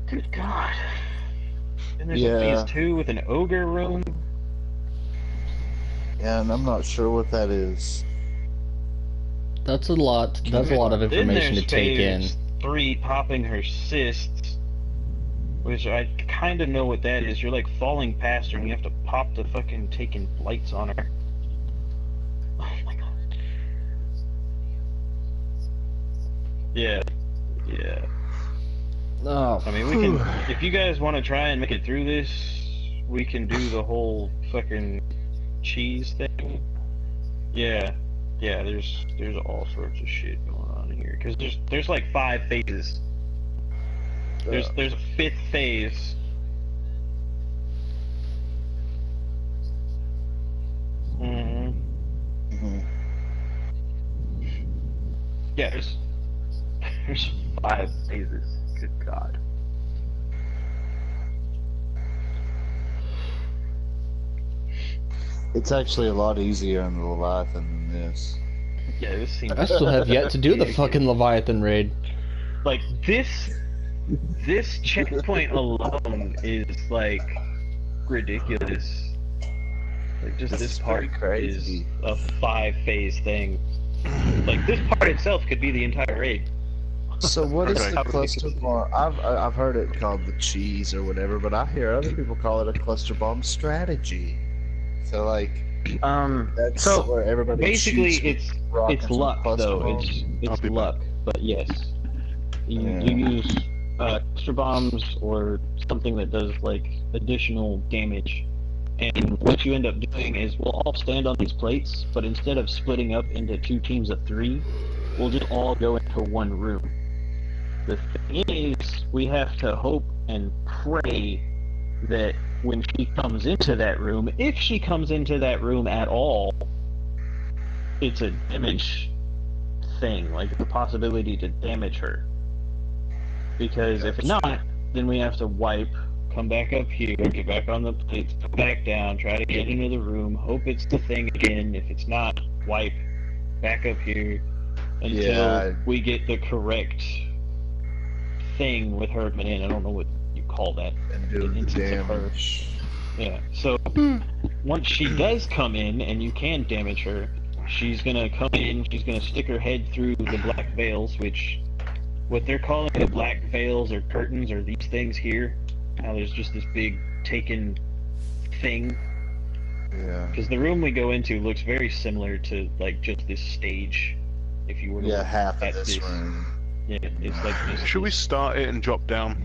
Good God. And there's a phase 2 with an ogre room. Yeah, and I'm not sure what that is. That's a lot. That's a lot of information to take in. Phase 3 popping her cysts, which I kind of know what that is. You're like falling past her, and you have to pop the fucking taking lights on her. Oh my God. Yeah. Oh, I mean, we can. If you guys want to try and make it through this, we can do the whole fucking cheese thing. Yeah. There's all sorts of shit going on here because there's like 5 phases. There's a 5th phase. Yeah, there's 5 phases. Good God. It's actually a lot easier in the Leviathan than this. Yeah, this seems. I still have yet to do the fucking Leviathan raid. Like this checkpoint alone is like ridiculous. Like just this part is a 5-phase thing. Like this part itself could be the entire raid. So what is the cluster bomb? I've heard it called the cheese or whatever, but I hear other people call it a cluster bomb strategy. So like, that's so where everybody basically shoots it's rockets luck and cluster though. bombs. It's luck, but yes, you use cluster bombs or something that does like additional damage. And what you end up doing is we'll all stand on these plates, but instead of splitting up into 2 teams of 3, we'll just all go into one room. The thing is, we have to hope and pray that when she comes into that room, if she comes into that room at all, it's a damage thing, like the possibility to damage her. Because if not, then we have to wipe, come back up here, get back on the plates, come back down, try to get into the room, hope it's the thing again. If it's not, wipe, back up here, until we get the correct thing with her coming in. I don't know what you call that. And do the damage. Yeah, so once she does come in and you can damage her, she's gonna come in, she's gonna stick her head through the black veils, which, what they're calling the black veils or curtains are these things here. Now there's just this big taken thing. Yeah. Because the room we go into looks very similar to, like, just this stage. If you were to Yeah, look half at of this room. Yeah, it's like this. Should we start it and drop down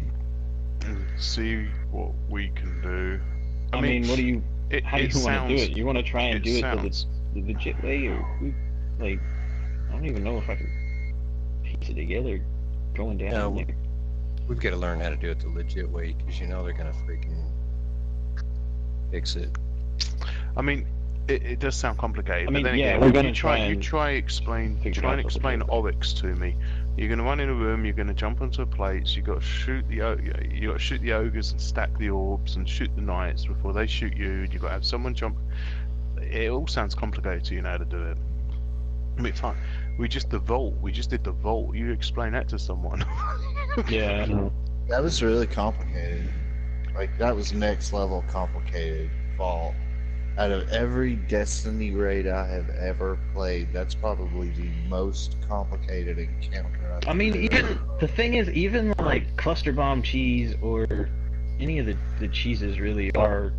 and see what we can do? I mean, what do you? How do you want to do it? You want to try and do it the legit way, or like? I don't even know if I can piece it together going down No, there. We've got to learn how to do it the legit way, because you know they're gonna freaking fix it. I mean, it does sound complicated. I mean, but then yeah, again, we're gonna try you and try and explain figure Oryx to me. You're gonna run in a room. You're gonna jump onto plates. You got to shoot the ogres and stack the orbs and shoot the knights before they shoot you. You got to have someone jump. It all sounds complicated to you now to do it. I mean, fine. We just did the vault. You explain that to someone. Yeah. That was really complicated. Like, that was next level complicated vault. Out of every Destiny raid I have ever played, that's probably the most complicated encounter I've I mean, ever even the thing is, even like cluster bomb cheese or any of the cheeses really are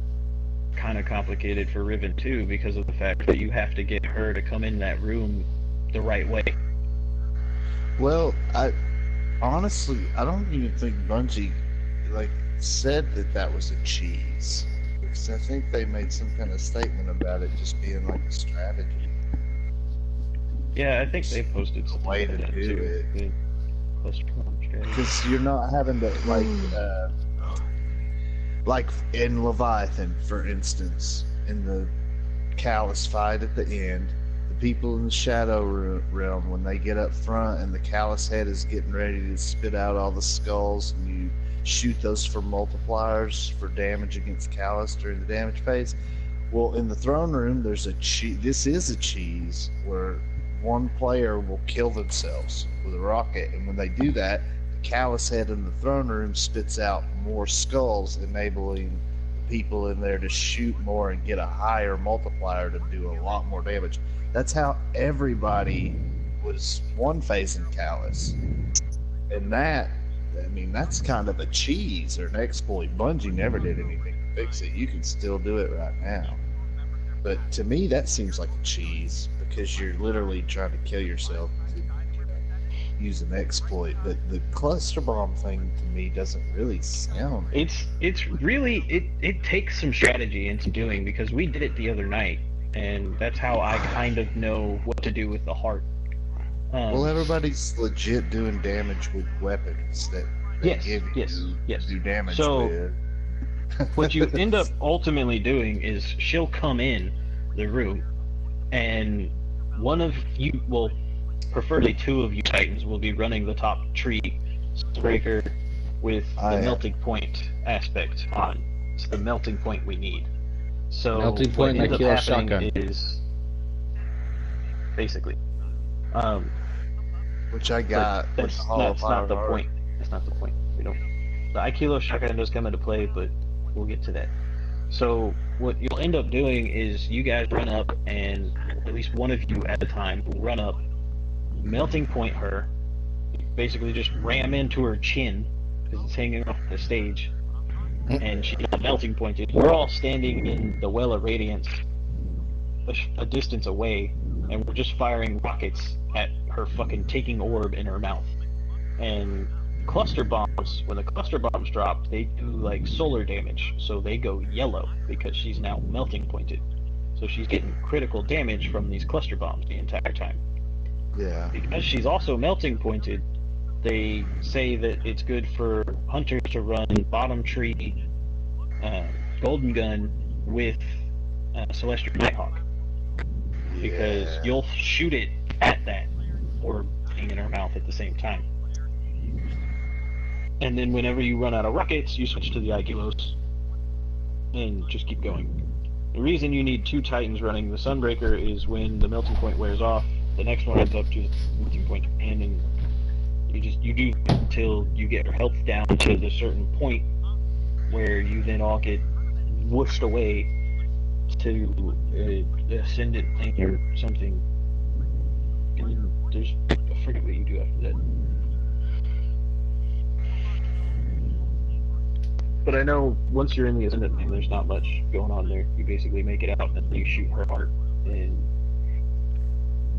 kind of complicated for Riven too, because of the fact that you have to get her to come in that room the right way. Well, I don't even think Bungie said that was a cheese, because I think they made some kind of statement about it just being like a strategy. Yeah, I think they posted some way to do it. The cluster bomb strategy. Because you're not having to like in Leviathan, for instance, in the Callus fight at the end. People in the Shadow Realm, when they get up front and the Callus head is getting ready to spit out all the skulls, and you shoot those for multipliers for damage against Callus during the damage phase. Well, in the throne room, there's a cheese. This is a cheese where one player will kill themselves with a rocket, and when they do that, the Callus head in the throne room spits out more skulls, enabling people in there to shoot more and get a higher multiplier to do a lot more damage. That's how everybody was one-phasing Callus. And that, I mean, that's kind of a cheese or an exploit. Bungie never did anything to fix it. You can still do it right now. But to me, that seems like a cheese, because you're literally trying to kill yourself to use an exploit. But the cluster bomb thing, to me, doesn't really sound... It's really, it takes some strategy into doing, because we did it the other night. And that's how I kind of know what to do with the heart. Well, everybody's legit doing damage with weapons that they give you to do damage with. What you end up ultimately doing is she'll come in the room, and one of you, well, preferably two of you Titans, will be running the top tree breaker with the melting point aspect on. It's the melting point we need. So melting point what and ends I up kill happening shotgun. is basically, which I got. That's not the point. That's not the point. We don't. The Aikilo shotgun does come into play, but we'll get to that. So what you'll end up doing is you guys run up, and at least one of you at a time will run up, melting point her, basically just ram into her chin because it's hanging off the stage. And she's melting pointed. We're all standing in the Well of Radiance a distance away, and we're just firing rockets at her fucking taking orb in her mouth. And cluster bombs, when the cluster bombs drop, they do like solar damage, so they go yellow because she's now melting pointed. So she's getting critical damage from these cluster bombs the entire time. Yeah. Because she's also melting pointed, they say that it's good for hunters to run bottom tree golden gun with Celestial Nighthawk, because you'll shoot it at that or being in her mouth at the same time. And then whenever you run out of rockets, you switch to the Aikilos and just keep going. The reason you need two Titans running the Sunbreaker is when the melting point wears off, the next one ends up to the melting point, and then you do until you get your health down to the certain point where you then all get whooshed away to Ascendant thing or something. I forget what you do after that. But I know once you're in the Ascendant thing, there's not much going on there. You basically make it out, and then you shoot her heart, and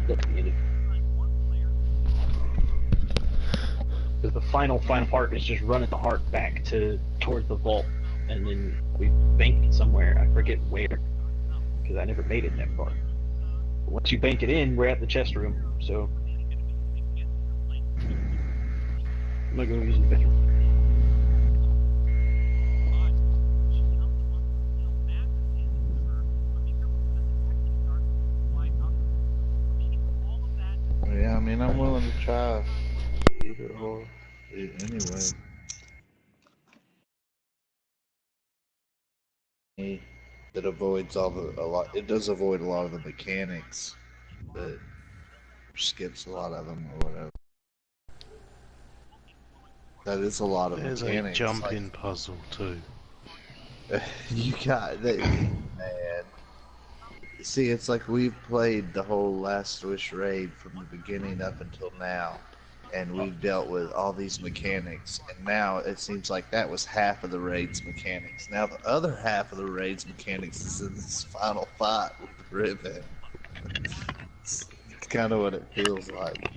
that's the end of it. Because the final part is just running the heart back towards the vault, and then we bank it somewhere. I forget where, because I never made it that far. But once you bank it in, we're at the chest room. So I'm gonna go use the bathroom. Yeah, I mean, I'm willing to try either or. Anyway. It avoids it does avoid a lot of the mechanics, but skips a lot of them or whatever. That is a lot of There's mechanics. a jumping puzzle too. You got that, man. See, it's like we've played the whole Last Wish raid from the beginning up until now, and we've dealt with all these mechanics, and now it seems like that was half of the raid's mechanics. Now the other half of the raid's mechanics is in this final fight with Riven. It's kind of what it feels like.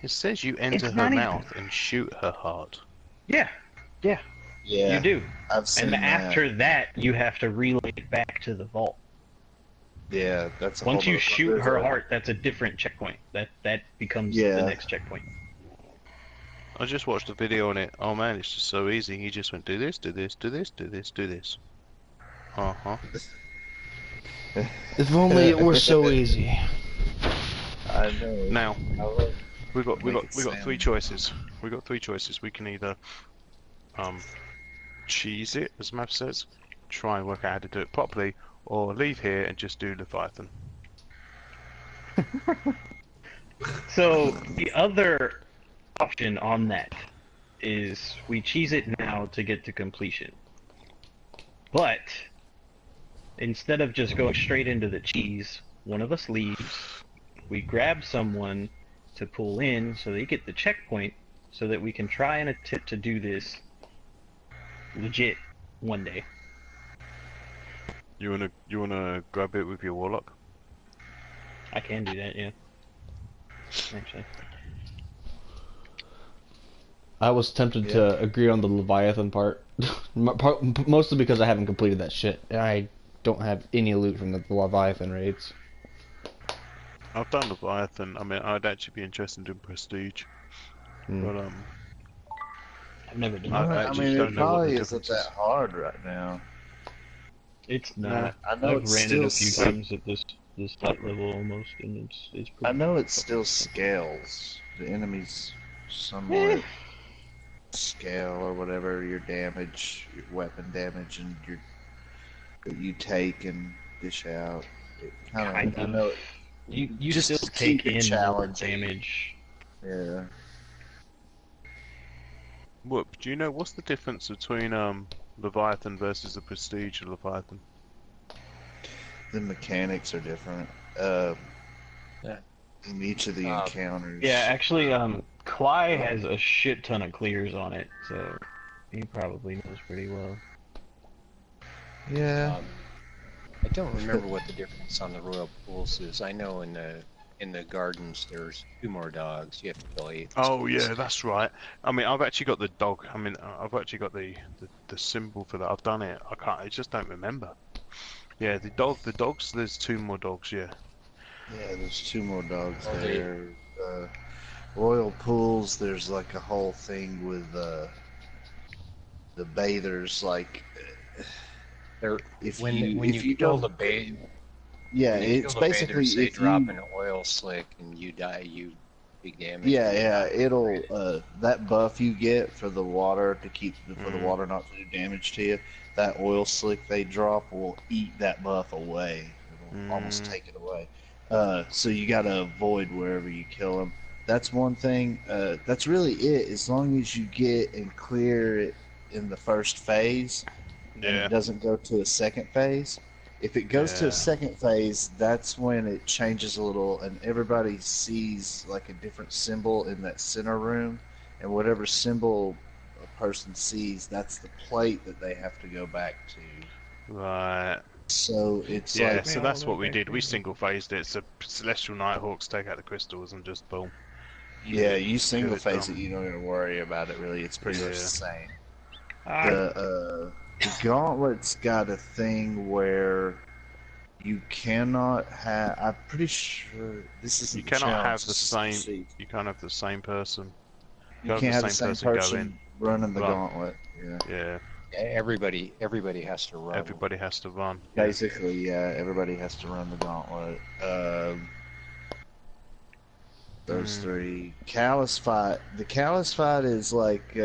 It says you enter her mouth and shoot her heart. Yeah. Yeah, You do. I've seen And that. after that, you have to relay it back to the vault. Yeah, that's a Once whole you other- shoot there's her a- heart, that's a different checkpoint. That becomes Yeah. the next checkpoint. I just watched a video on it. Oh man, it's just so easy. He just went, do this, do this, do this, do this, do this. Uh-huh. If only it were so easy. I know. Now, I love- we got Make it three sound- choices. We got three choices. We can either cheese it, as Mav says, try and work out how to do it properly, or leave here and just do Leviathan. So the other option on that is we cheese it now to get to completion. But instead of just going straight into the cheese, one of us leaves, we grab someone to pull in so they get the checkpoint so that we can try and attempt to do this legit one day. You wanna grab it with your warlock? I can do that, yeah. Actually. I was tempted to agree on the Leviathan part, mostly because I haven't completed that shit. I don't have any loot from the Leviathan raids. I've done Leviathan. I mean, I'd actually be interested in Prestige, but I've never done I that. I just mean, don't it know what probably the isn't difference that hard right now. It's not. I know I've it's ran it still a few times at this light level almost, and it's pretty. I know it still scales. The enemies somewhat scale or whatever your damage, your weapon damage, and your that you take and dish out. It kind of. I know. You just still to take keep it in more challenging. damage. Yeah. Whoop, do you know what's the difference between Leviathan versus the Prestige Leviathan? The mechanics are different. In each of the encounters. Yeah, actually, Cly has a shit ton of clears on it, so he probably knows pretty well. Yeah. I don't remember what the difference on the Royal Pools is. I know in the gardens there's 2 more dogs. You have to kill 8. Oh yeah, that's right. I mean, I've actually got the dog. I mean, I've actually got the symbol for that. I've done it. I just don't remember. Yeah, the dogs. There's 2 more dogs. Yeah. Yeah, there's 2 more dogs there. Royal Pools, there's like a whole thing with the bathers, like When you kill the bathe, yeah, when you it's kill the basically bathers, they if drop you, an oil slick and you die. You big damage. yeah, it'll that buff you get for the water to keep for the water not to do damage to you. That oil slick they drop will eat that buff away. It'll almost take it away. So you gotta avoid wherever you kill them. That's one thing. That's really it. As long as you get and clear it in the first phase, and it doesn't go to a second phase, If it goes to Yeah. a second phase, that's when it changes a little, and everybody sees like a different symbol in that center room, and whatever symbol a person sees, that's the plate that they have to go back to. Right. So it's Yeah, like, so that's what we did. We single phased it. So Celestial Nighthawks take out the crystals and just boom. yeah, you single Good, phase dumb. it, you don't even worry about it really. It's pretty much Yeah. the same. Ah, The Gauntlet's got a thing where you cannot have. I'm pretty sure this is. You cannot have the same. You can't have the same person. You can't have the same go person in. running the Run. gauntlet. Yeah. Yeah, Everybody has to run. everybody has to run. Basically, yeah, everybody has to run the gauntlet. Those three. Callus fight. The Callus fight is like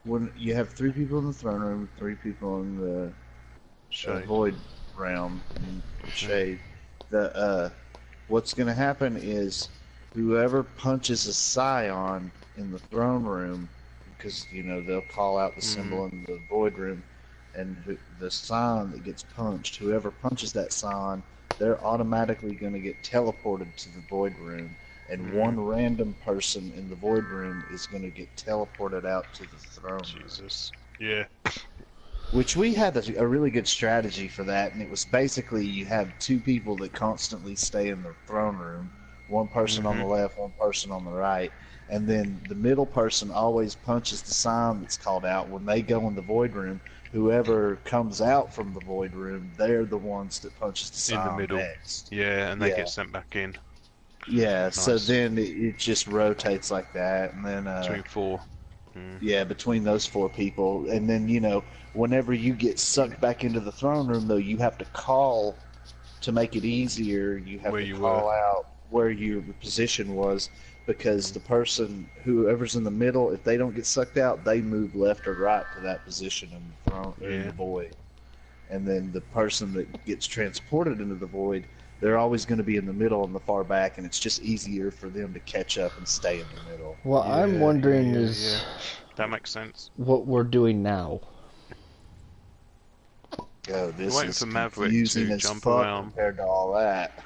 when you have 3 people in the throne room, 3 people in the Shade. void realm, in shade. The what's going to happen is whoever punches a scion in the throne room, because they'll call out the symbol in the void room, and the scion that gets punched, whoever punches that scion, they're automatically going to get teleported to the void room, and one random person in the void room is going to get teleported out to the throne room. Jesus. Yeah. Which we had a really good strategy for that, and it was basically you have 2 people that constantly stay in the throne room, one person on the left, one person on the right, and then the middle person always punches the sign that's called out. When they go in the void room, whoever comes out from the void room, they're the ones that punches the sign In the middle. next. Yeah, and they Yeah. get sent back in Yeah, so Nice. then it just rotates like that, and then between 4. yeah, between those 4 people, and then whenever you get sucked back into the throne room, though, you have to call to make it easier. You have Where to you call were. out where your position was, because the person, whoever's in the middle, if they don't get sucked out, they move left or right to that position in the throne in Yeah. the void, and then the person that gets transported into the void, they're always going to be in the middle and the far back, and it's just easier for them to catch up and stay in the middle. What I'm Yeah, wondering yeah, is yeah. That makes sense. what we're doing now. Yo, this waiting is for Maverick confusing to as jump fuck around. compared to all that.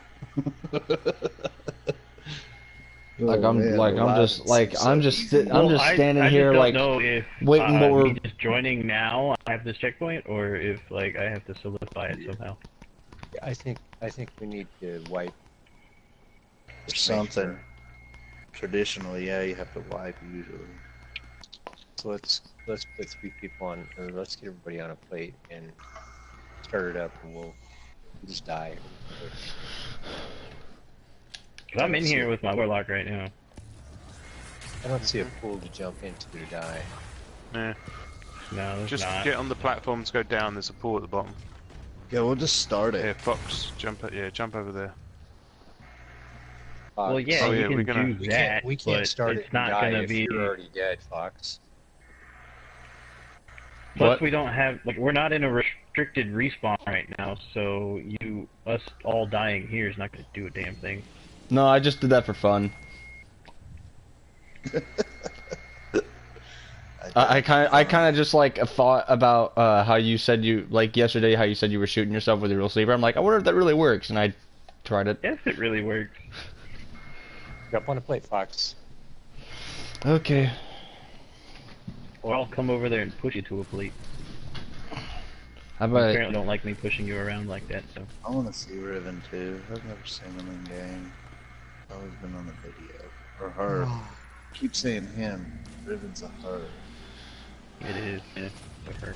Like Oh, I'm man, like the I'm live just is like so I'm just easy. I'm just standing here I just like don't know if waiting, but we're me just joining now, I have this checkpoint, or if like I have to solidify it somehow. I think we need to wipe. Or something. Traditionally, yeah, you have to wipe usually. So let's put 3 people on, or let's get everybody on a plate and start it up, and we'll just die. 'Cause I'm in here with my warlock right now. I don't see a pool to jump into to die. Yeah. No, there's Just not. get on the platforms, go down. There's a pool at the bottom. Yeah, we'll just start it. Yeah, Fox, jump over there. Well, yeah, Oh, you yeah, can we're gonna- do that. We can't but start it's it not and die gonna if be. you're already dead, Fox. Plus, What? we don't have we're not in a restricted respawn right now, so us all dying here is not gonna do a damn thing. No, I just did that for fun. I kind of just like thought about how you said you like yesterday how you said you were shooting yourself with a real sleeper. I'm like, I wonder if that really works, and I tried it. Yes, it really works. Jump on a plate, Fox. Okay. Or I'll come over there and push you to a plate. How You about apparently don't like me pushing you around like that, so. I want to see Riven too. I've never seen him in game. Always been on the video. Or her. Keep saying him. Riven's a her. It is, yeah. It's a her.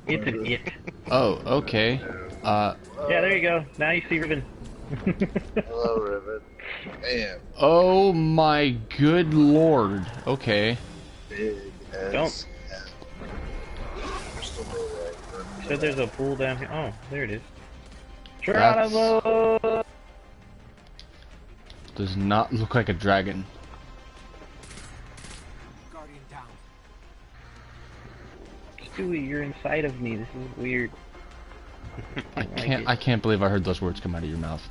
It's an it. Oh, okay. Yeah, there you go. Now you see Riven. Hello, Riven. Damn. Oh my good lord. Okay. Big as Don't. Crystal Bullet. So there's a pool down here. Oh, there it is. That's- Geronimo! Does not look like a dragon. Stewie, you're inside of me. This is weird. I can't believe I heard those words come out of your mouth.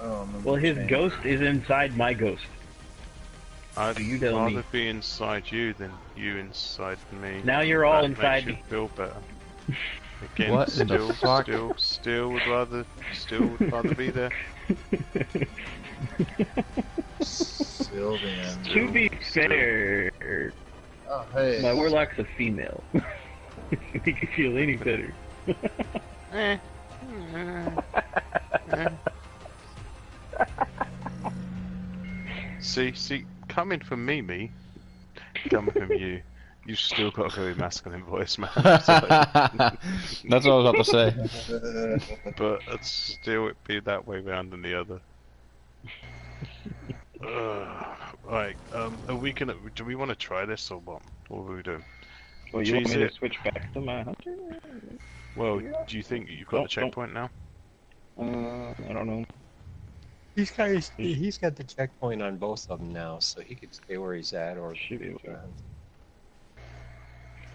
Oh, no, Well, his man. ghost is inside my ghost. I'd You tell me. rather be inside you than you inside me. Now you're all That inside makes me. you feel better. Again, What in the fuck? still would rather be there. Sylvan. To be fair, Oh, hey. my warlock's a female. If you can feel any better. See, coming from me, coming from you, you've still got a very masculine voice, man. That's what I was about to say. But it'd still be that way round than the other. Right, are we gonna? Do we want to try this or what? What are we doing? Well, you want me Cheese to it. switch back to my hunter? Well, do you think you've got the Don't- checkpoint now? I don't know. He's got the checkpoint on both of them now, so he could stay where he's at or Should be be okay. able to hunt.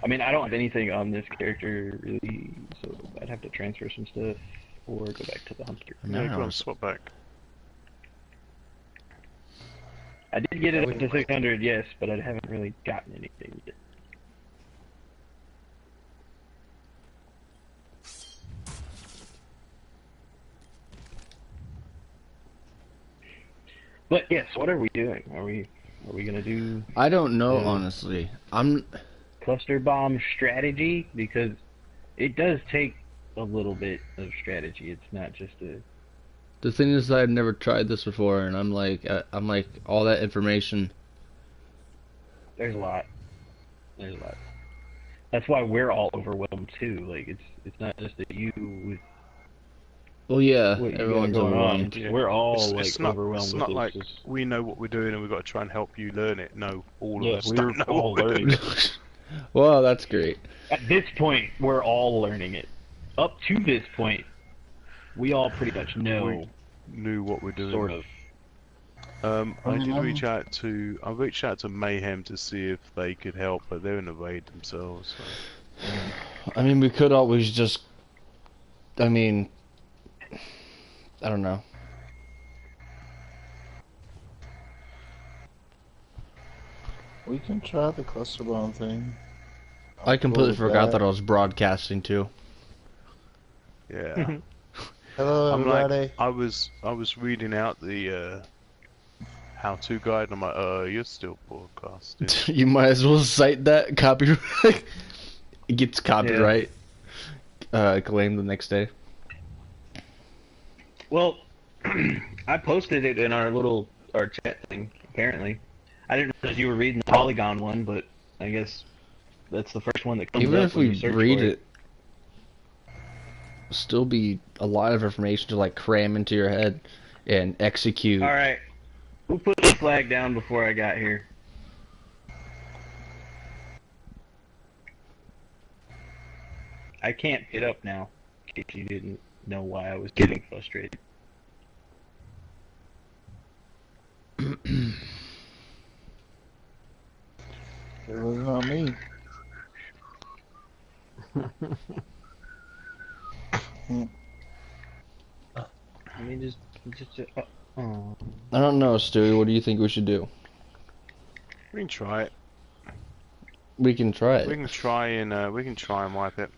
I mean, I don't have anything on this character really, so I'd have to transfer some stuff or go back to the hunter. Yeah, go on, swap back. I did get it I up to wouldn't 600, yes, but I haven't really gotten anything yet. But yes, what are we doing? Are we gonna do I don't know, Yeah. honestly. I'm. cluster bomb strategy? Because it does take a little bit of strategy. It's not just a The thing is that I've never tried this before, and I'm like, all that information. there's a lot. There's a lot. That's why we're all overwhelmed too. Like it's not just that you with Well, yeah, what you got everyone's going on. overwhelmed. Yeah. We're all It's like not, overwhelmed it's with not this. like It's- we know what we're doing and we've got to try and help you learn it. No, all Yeah, of us we're don't know all what we're learning. doing. Well, that's great. At this point, we're all learning it. Up to this point, we all pretty much know, Knew what we're doing. sort of. I did reach out to Mayhem to see if they could help, but they're in the raid themselves. So. I mean, we could always just. I mean, I don't know. We can try the cluster bomb thing. I completely Cool with forgot that I was broadcasting too. Yeah. Hello, I'm everybody. like, I was reading out the how-to guide. And I'm like, you're still broadcasting. You might as well cite that copyright. It gets copyright claimed the next day. Well, I posted it in our chat thing. Apparently, I didn't realize you were reading the Polygon one, but I guess that's the first one that comes Even up if when we you search read for it, still be a lot of information to like cram into your head and execute. All right, who put the flag down before I got here? I can't get up now, in case you didn't know why I was getting frustrated. It wasn't on me. I mean, just oh. I don't know, Stewie. What do you think we should do? We can try it. We can try it. We can try and wipe it.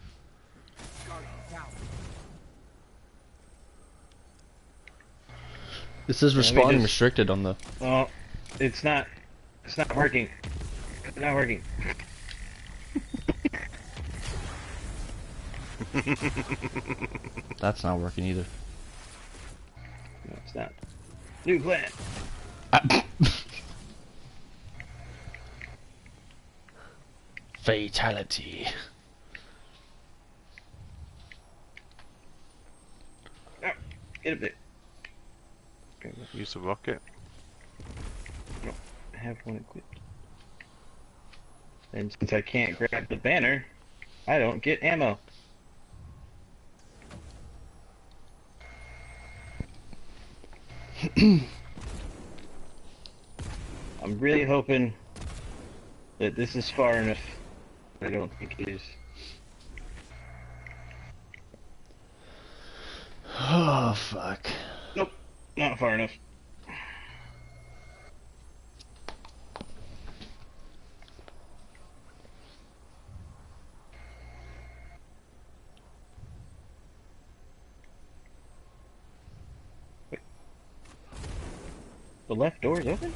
This is Yeah, we responding just- restricted on the. Well, it's not working. It's not working. That's not working either. No, it's not. New plan. Fatality. Get a bit. Use the rocket. I have one equipped. And since I can't grab the banner, I don't get ammo. I'm really hoping that this is far enough. I don't think it is. Oh fuck. Not far enough. The left door is open?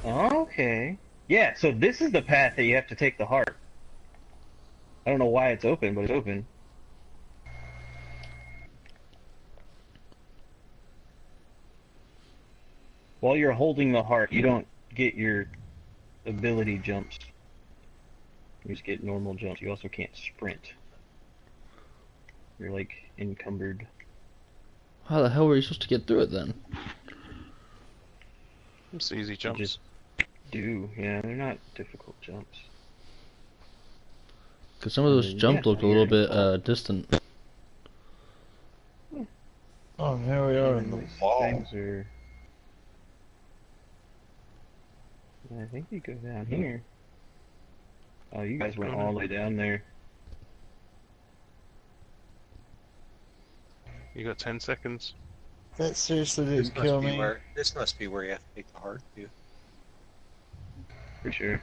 Okay. Yeah, so this is the path that you have to take the heart. I don't know why it's open, but it's open. While you're holding the heart, you don't get your ability jumps. You just get normal jumps. You also can't sprint. You're like encumbered. How the hell were you supposed to get through it then? It's easy jumps. Just yeah, they're not difficult jumps. Because some of those jumps looked a little bit distant. Oh, here we are in the wall. Things are... I think you go down here. Oh, you guys went all the way down there. You got 10 seconds. That seriously didn't kill me. This must be where you have to take the heart, too. For sure.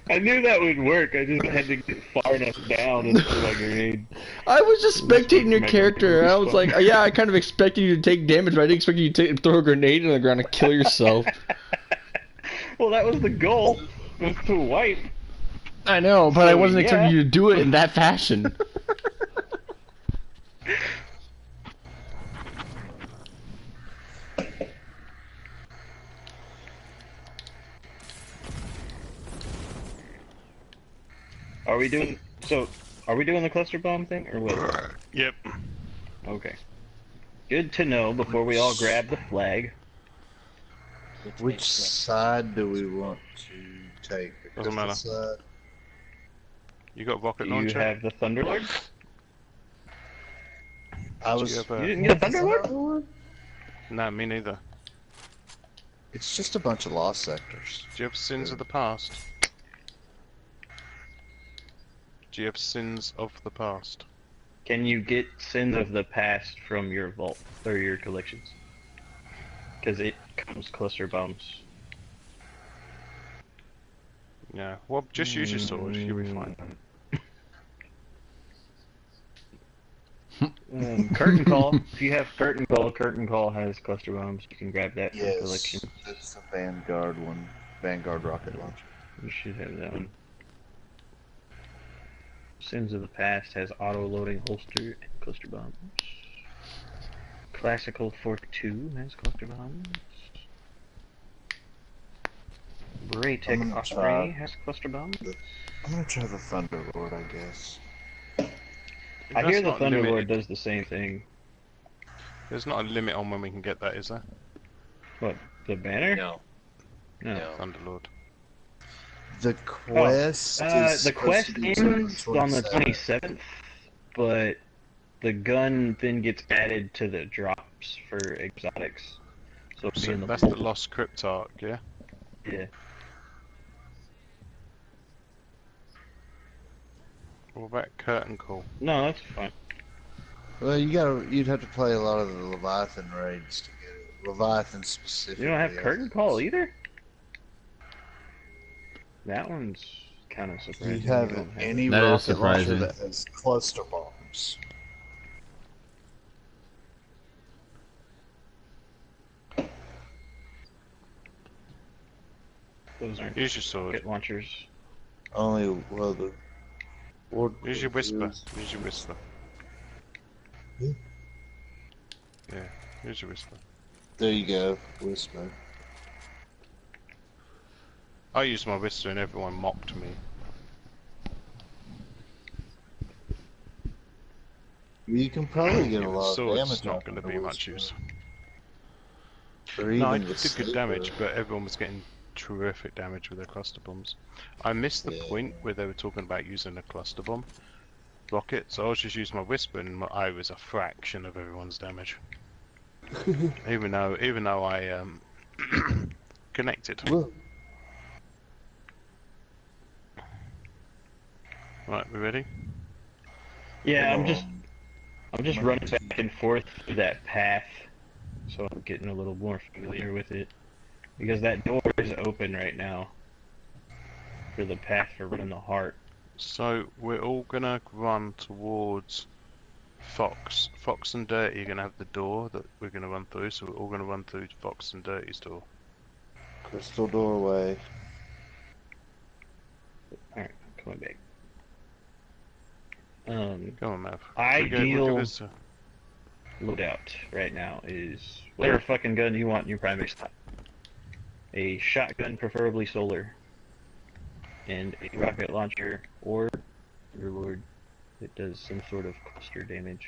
I knew that would work. I just had to get far enough down and throw my grenade. I was just spectating your character. I was like, yeah, I kind of expected you to take damage, but I didn't expect you to throw a grenade on the ground and kill yourself. Well, that was the goal. Was to wipe. I know, but I wasn't expecting you to do it in that fashion. Are we doing the cluster bomb thing or what? Yep. Okay. Good to know before we all grab the flag. Which side do we want to take? The Doesn't matter. crystal side? You got rocket You launcher? have the Thunderlord? I Do was. you have You a... didn't get a Thunderlord? No, me neither. It's just a bunch of lost sectors. Do you have sins of the past? Do you have sins of the past? Can you get Sins of the Past from your vault or your collections? Because it comes cluster bombs. Yeah. Well, just use your sword. You'll be fine. Curtain Call. If you have Curtain Call has cluster bombs. You can grab that from Yes, collection. that's the Vanguard one. Vanguard rocket launcher. You should have that one. Sins of the Past has auto-loading holster and cluster bombs. Classical 42 has cluster bombs. Braytech Osprey has cluster bombs. I'm gonna try the Thunderlord, I guess. I hear the not Thunderlord limited. does the same thing. There's not a limit on when we can get that, is there? What, the banner? No. No. No. Thunderlord. The quest is the quest supposed to be ends on the 27th, but the gun then gets added to the drops for exotics. So it'll be So in the that's the vault. Lost Crypt arc, yeah? Yeah. What about Curtain Call? No, that's fine. Well, you'd have to play a lot of the Leviathan raids to get it. Leviathan specifically. You don't have I Curtain think. Call either? That one's kind of Do surprising. you have don't have any That is rocket launcher surprising. that has cluster bombs? Those aren't Use your sword. rocket launchers. Only the Ward Use your whisper. is- Use your whisper. Hmm? Yeah, use your whisper. There you go, whisper. I used my whisper and everyone mocked me. You can probably get Yeah, a the lot of sword's damage not off going to the be much whisper. use. Or No, I even the did good damage, sleeper. but everyone was getting terrific damage with their cluster bombs. I missed the Yeah. point where they were talking about using a cluster bomb rocket, so I was just using my whisper and I was a fraction of everyone's damage. even though I connected. Well, Right, we ready? Yeah, I'm um, just running back and forth through that path, so I'm getting a little more familiar with it. Because that door is open right now for the path for running the heart. So we're all gonna run towards Fox. Fox and Dirty are gonna have the door that we're gonna run through, so we're all gonna run through Fox and Dirty's door. Crystal doorway. Alright, coming back. Go on, Mav. Ideal We'll give us loadout right now is whatever fucking gun you want in your primary slot. A shotgun, preferably solar, and a rocket launcher, or Overlord that does some sort of cluster damage.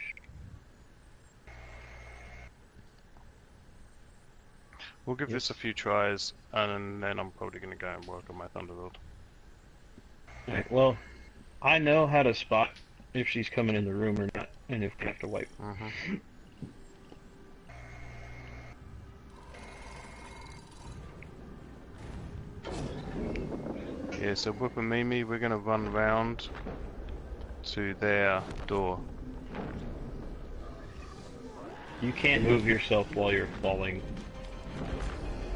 We'll give this a few tries, and then I'm probably gonna go and work on my Thunderlord. Alright, well, I know how to spot if she's coming in the room or not, and if we have to wipe. Mm-hmm. Yeah, so Whoop and Mimi, we're gonna run round to their door. You can't move yourself while you're falling.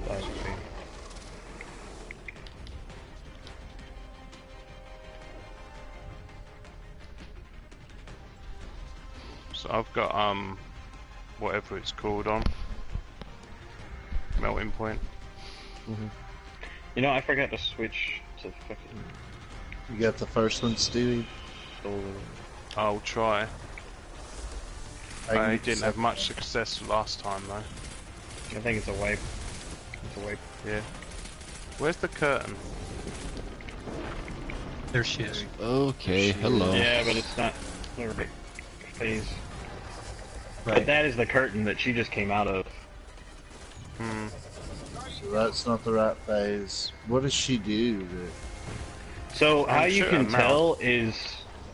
By the way. So I've got whatever it's called on melting point. You know, I forgot to switch to fucking You got the first one, Stewie? solar. I'll try. I can didn't have second much that. success last time though. I think it's a wipe. It's a wipe. Yeah. Where's the curtain? There she is. Okay, hello. Yeah, but it's not the right phase. But Right. that is the curtain that she just came out of. Hmm. So that's not the right phase. What does she do? So how I'm you sure can I'm tell is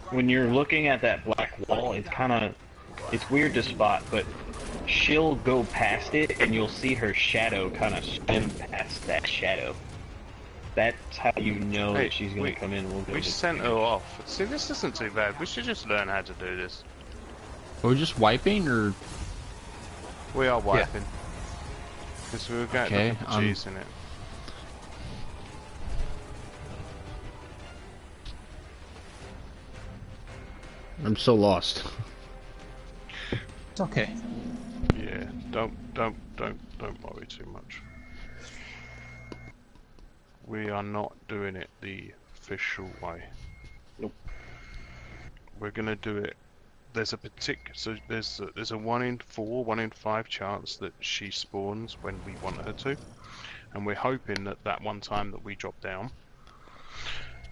when you're looking at that black wall, it's weird to spot, but she'll go past it and you'll see her shadow kind of swim past that shadow. That's how you know Hey, that she's gonna we- come in. We sent her off. See, this isn't too bad. We should just learn how to do this. Are we just wiping, or We are wiping. Because we were going Okay, to put cheese in it. I'm so lost? It's okay. Yeah, don't worry too much. We are not doing it the official way. Nope. We're gonna do it. There's a there's a 1 in 4, 1 in 5 chance that she spawns when we want her to, and we're hoping that that one time that we drop down,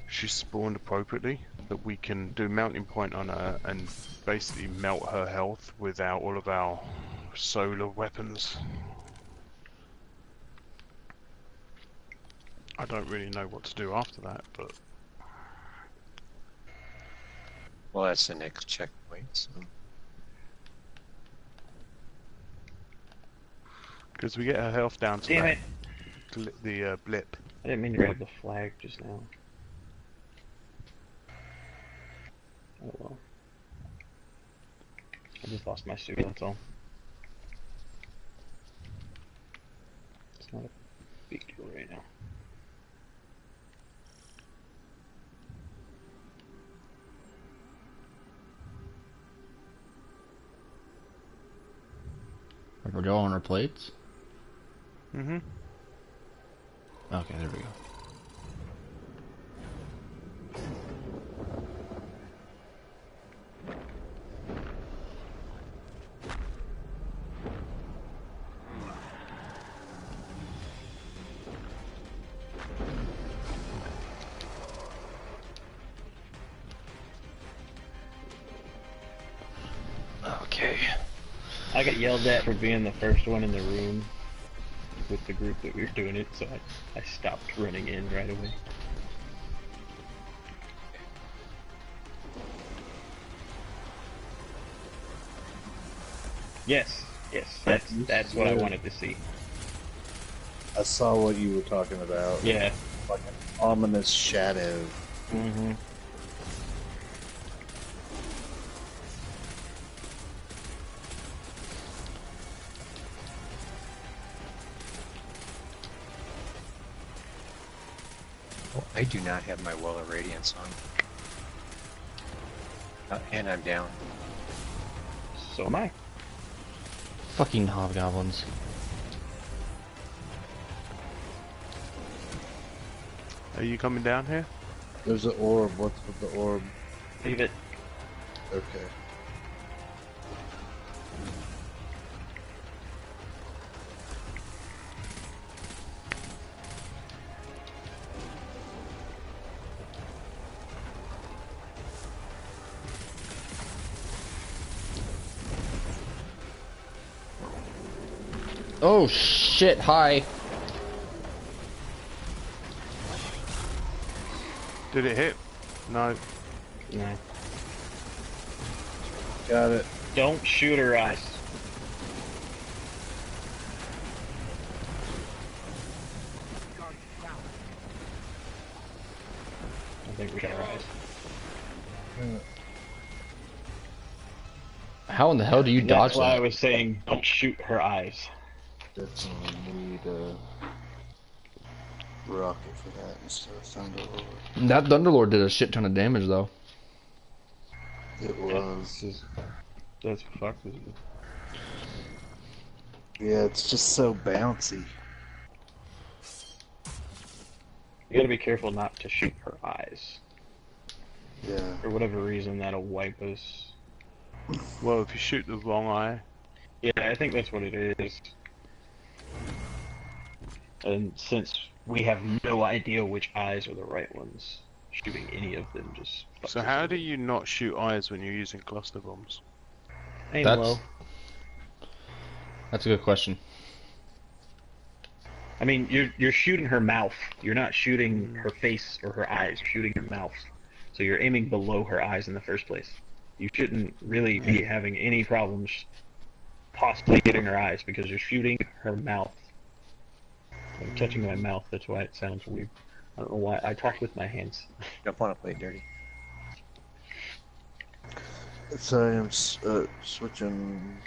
she spawned appropriately, that we can do melting point on her and basically melt her health without all of our solar weapons. I don't really know what to do after that, but Well, that's the next checkpoint. So. because we get her health down to Damn that it! the blip. I didn't mean to grab the flag just now. Oh well. I just lost my suit, that's all. It's not a big deal right now. are we all on our plates? Mm-hmm. Okay, there we go. Okay. I got yelled at for being the first one in the room with the group that we were doing it, so I stopped running in right away. Yes, that's what I wanted to see. I saw what you were talking about. Yeah. Like an ominous shadow. Mm-hmm. Oh, I do not have my Well of Radiance on. And I'm down. So am I. Fucking hobgoblins. Are you coming down here? There's an orb. What's with the orb? Leave it. Okay. Oh shit, hi. Did it hit? No. No. Got it. Don't shoot her eyes. I think we got her eyes. How in the hell do you dodge That's why I that? was saying don't shoot her eyes. Definitely need a rocket for that instead of Thunderlord. That Thunderlord did a shit ton of damage though. It was. That's fucked. Yeah, it's just so bouncy. You gotta be careful not to shoot her eyes. Yeah. For whatever reason, that'll wipe us. Well, if you shoot the wrong eye, Yeah, I think that's what it is. And since we have no idea which eyes are the right ones, shooting any of them just... fucks so us how over. do you not shoot eyes when you're using cluster bombs? Aim That's- low. That's a good question. I mean, you're shooting her mouth. You're not shooting her face or her eyes. You're shooting her mouth. So you're aiming below her eyes in the first place. You shouldn't really be having any problems possibly hitting her eyes because you're shooting her mouth. I'm touching my mouth, that's why it sounds weird. I don't know why. I talk with my hands. Jump on a plate, Dirty. Sorry, I'm switching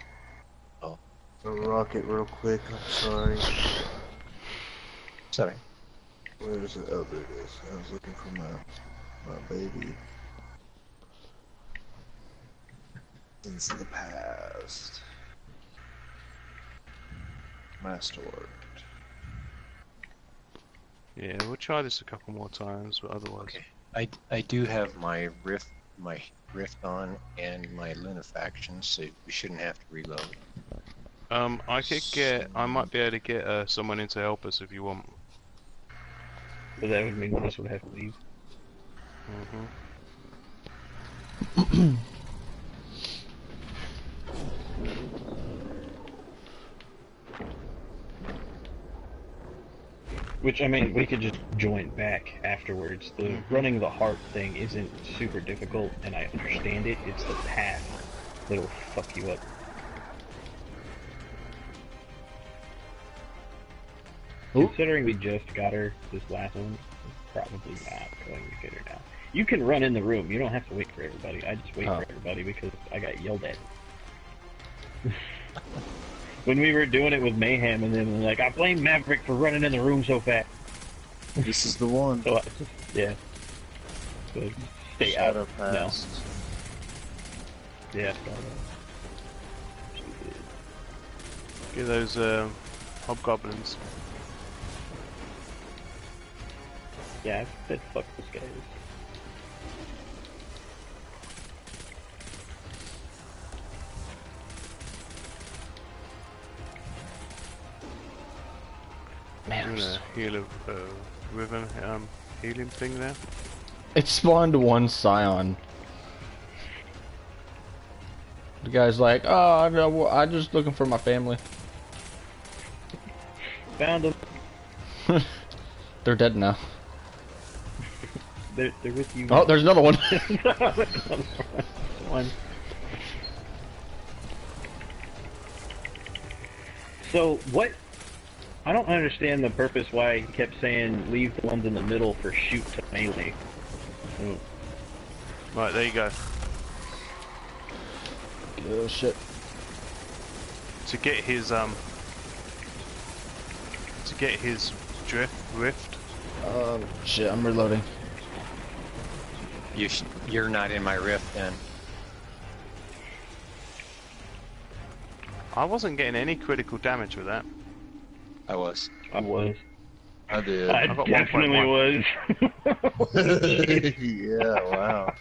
Oh. a rocket real quick. I'm sorry. Sorry. Where is it? Oh, there it is. I was looking for my baby. Into the past. Masterwork. Yeah, we'll try this a couple more times, but otherwise... Okay. I do have my rift on and my Lunafaction, so we shouldn't have to reload. I might be able to get someone in to help us if you want. But that would mean one of us would have to leave. Mm-hmm. Which, I mean, we could just join back afterwards. The running the heart thing isn't super difficult, and I understand it. It's the path that'll fuck you up. Ooh. Considering we just got her this last one, probably not going to get her now. You can run in the room. You don't have to wait for everybody. I just wait for everybody because I got yelled at. When we were doing it with Mayhem, and then like, I blame Maverick for running in the room so fast. This is the one. So, yeah. So stay Shadow out. Past. No. Yeah. Get those hobgoblins. Yeah, I said fuck this guy. Man, I'm gonna heal a river healing thing there. it spawned one Scion. The guy's like, oh, no, I'm just looking for my family. Found him. They're dead now. They're with you. Oh, there's another one. One. So what? I don't understand the purpose why he kept saying leave the ones in the middle for shoot to melee. Right, there you go. Oh shit. To get his rift. Shit, I'm reloading. You're not in my rift then. I wasn't getting any critical damage with that. I was. I was. I did. I got definitely 1.1. was. Yeah, wow.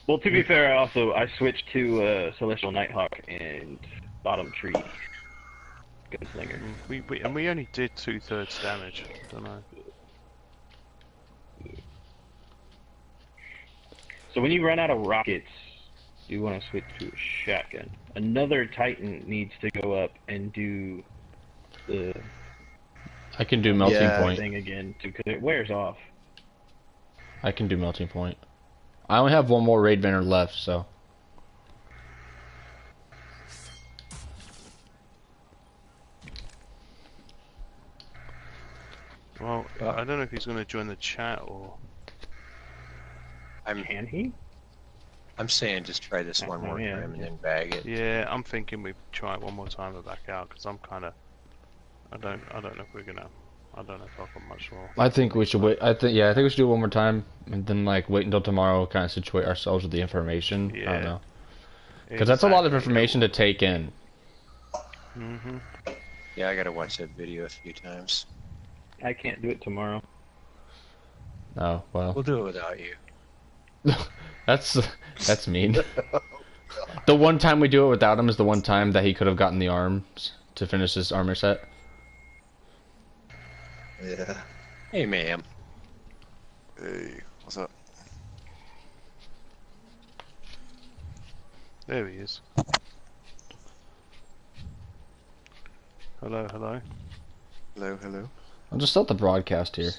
Well, to be fair, I switched to Celestial Nighthawk and Bottom Tree Gunslinger. We only did 2/3 damage. Don't know. So when you run out of rockets, you want to switch to a shotgun. Another Titan needs to go up and do the I can do melting Yeah. point. thing again because it wears off. I can do melting point. I only have one more raid banner left, so. Well, I don't know if he's going to join the chat or. Can he? I'm saying just try this one more yeah. time and then bag it. Yeah, I'm thinking we try it one more time and back out because I'm kind of. I don't know if we're gonna. I don't know if I've got much more. I think we should wait. I think we should do it one more time and then like wait until tomorrow, kind of situate ourselves with the information. I don't Yeah. know, because that's a lot of Exactly. information to take in. Mhm. Yeah, I gotta watch that video a few times. I can't do it tomorrow. Oh well, We'll do it without you. that's mean. The one time we do it without him is the one time that he could have gotten the arms to finish his armor set. Yeah. Hey, ma'am. Hey, what's up? There he is. Hello, hello. Hello, hello. I'll just start the broadcast here.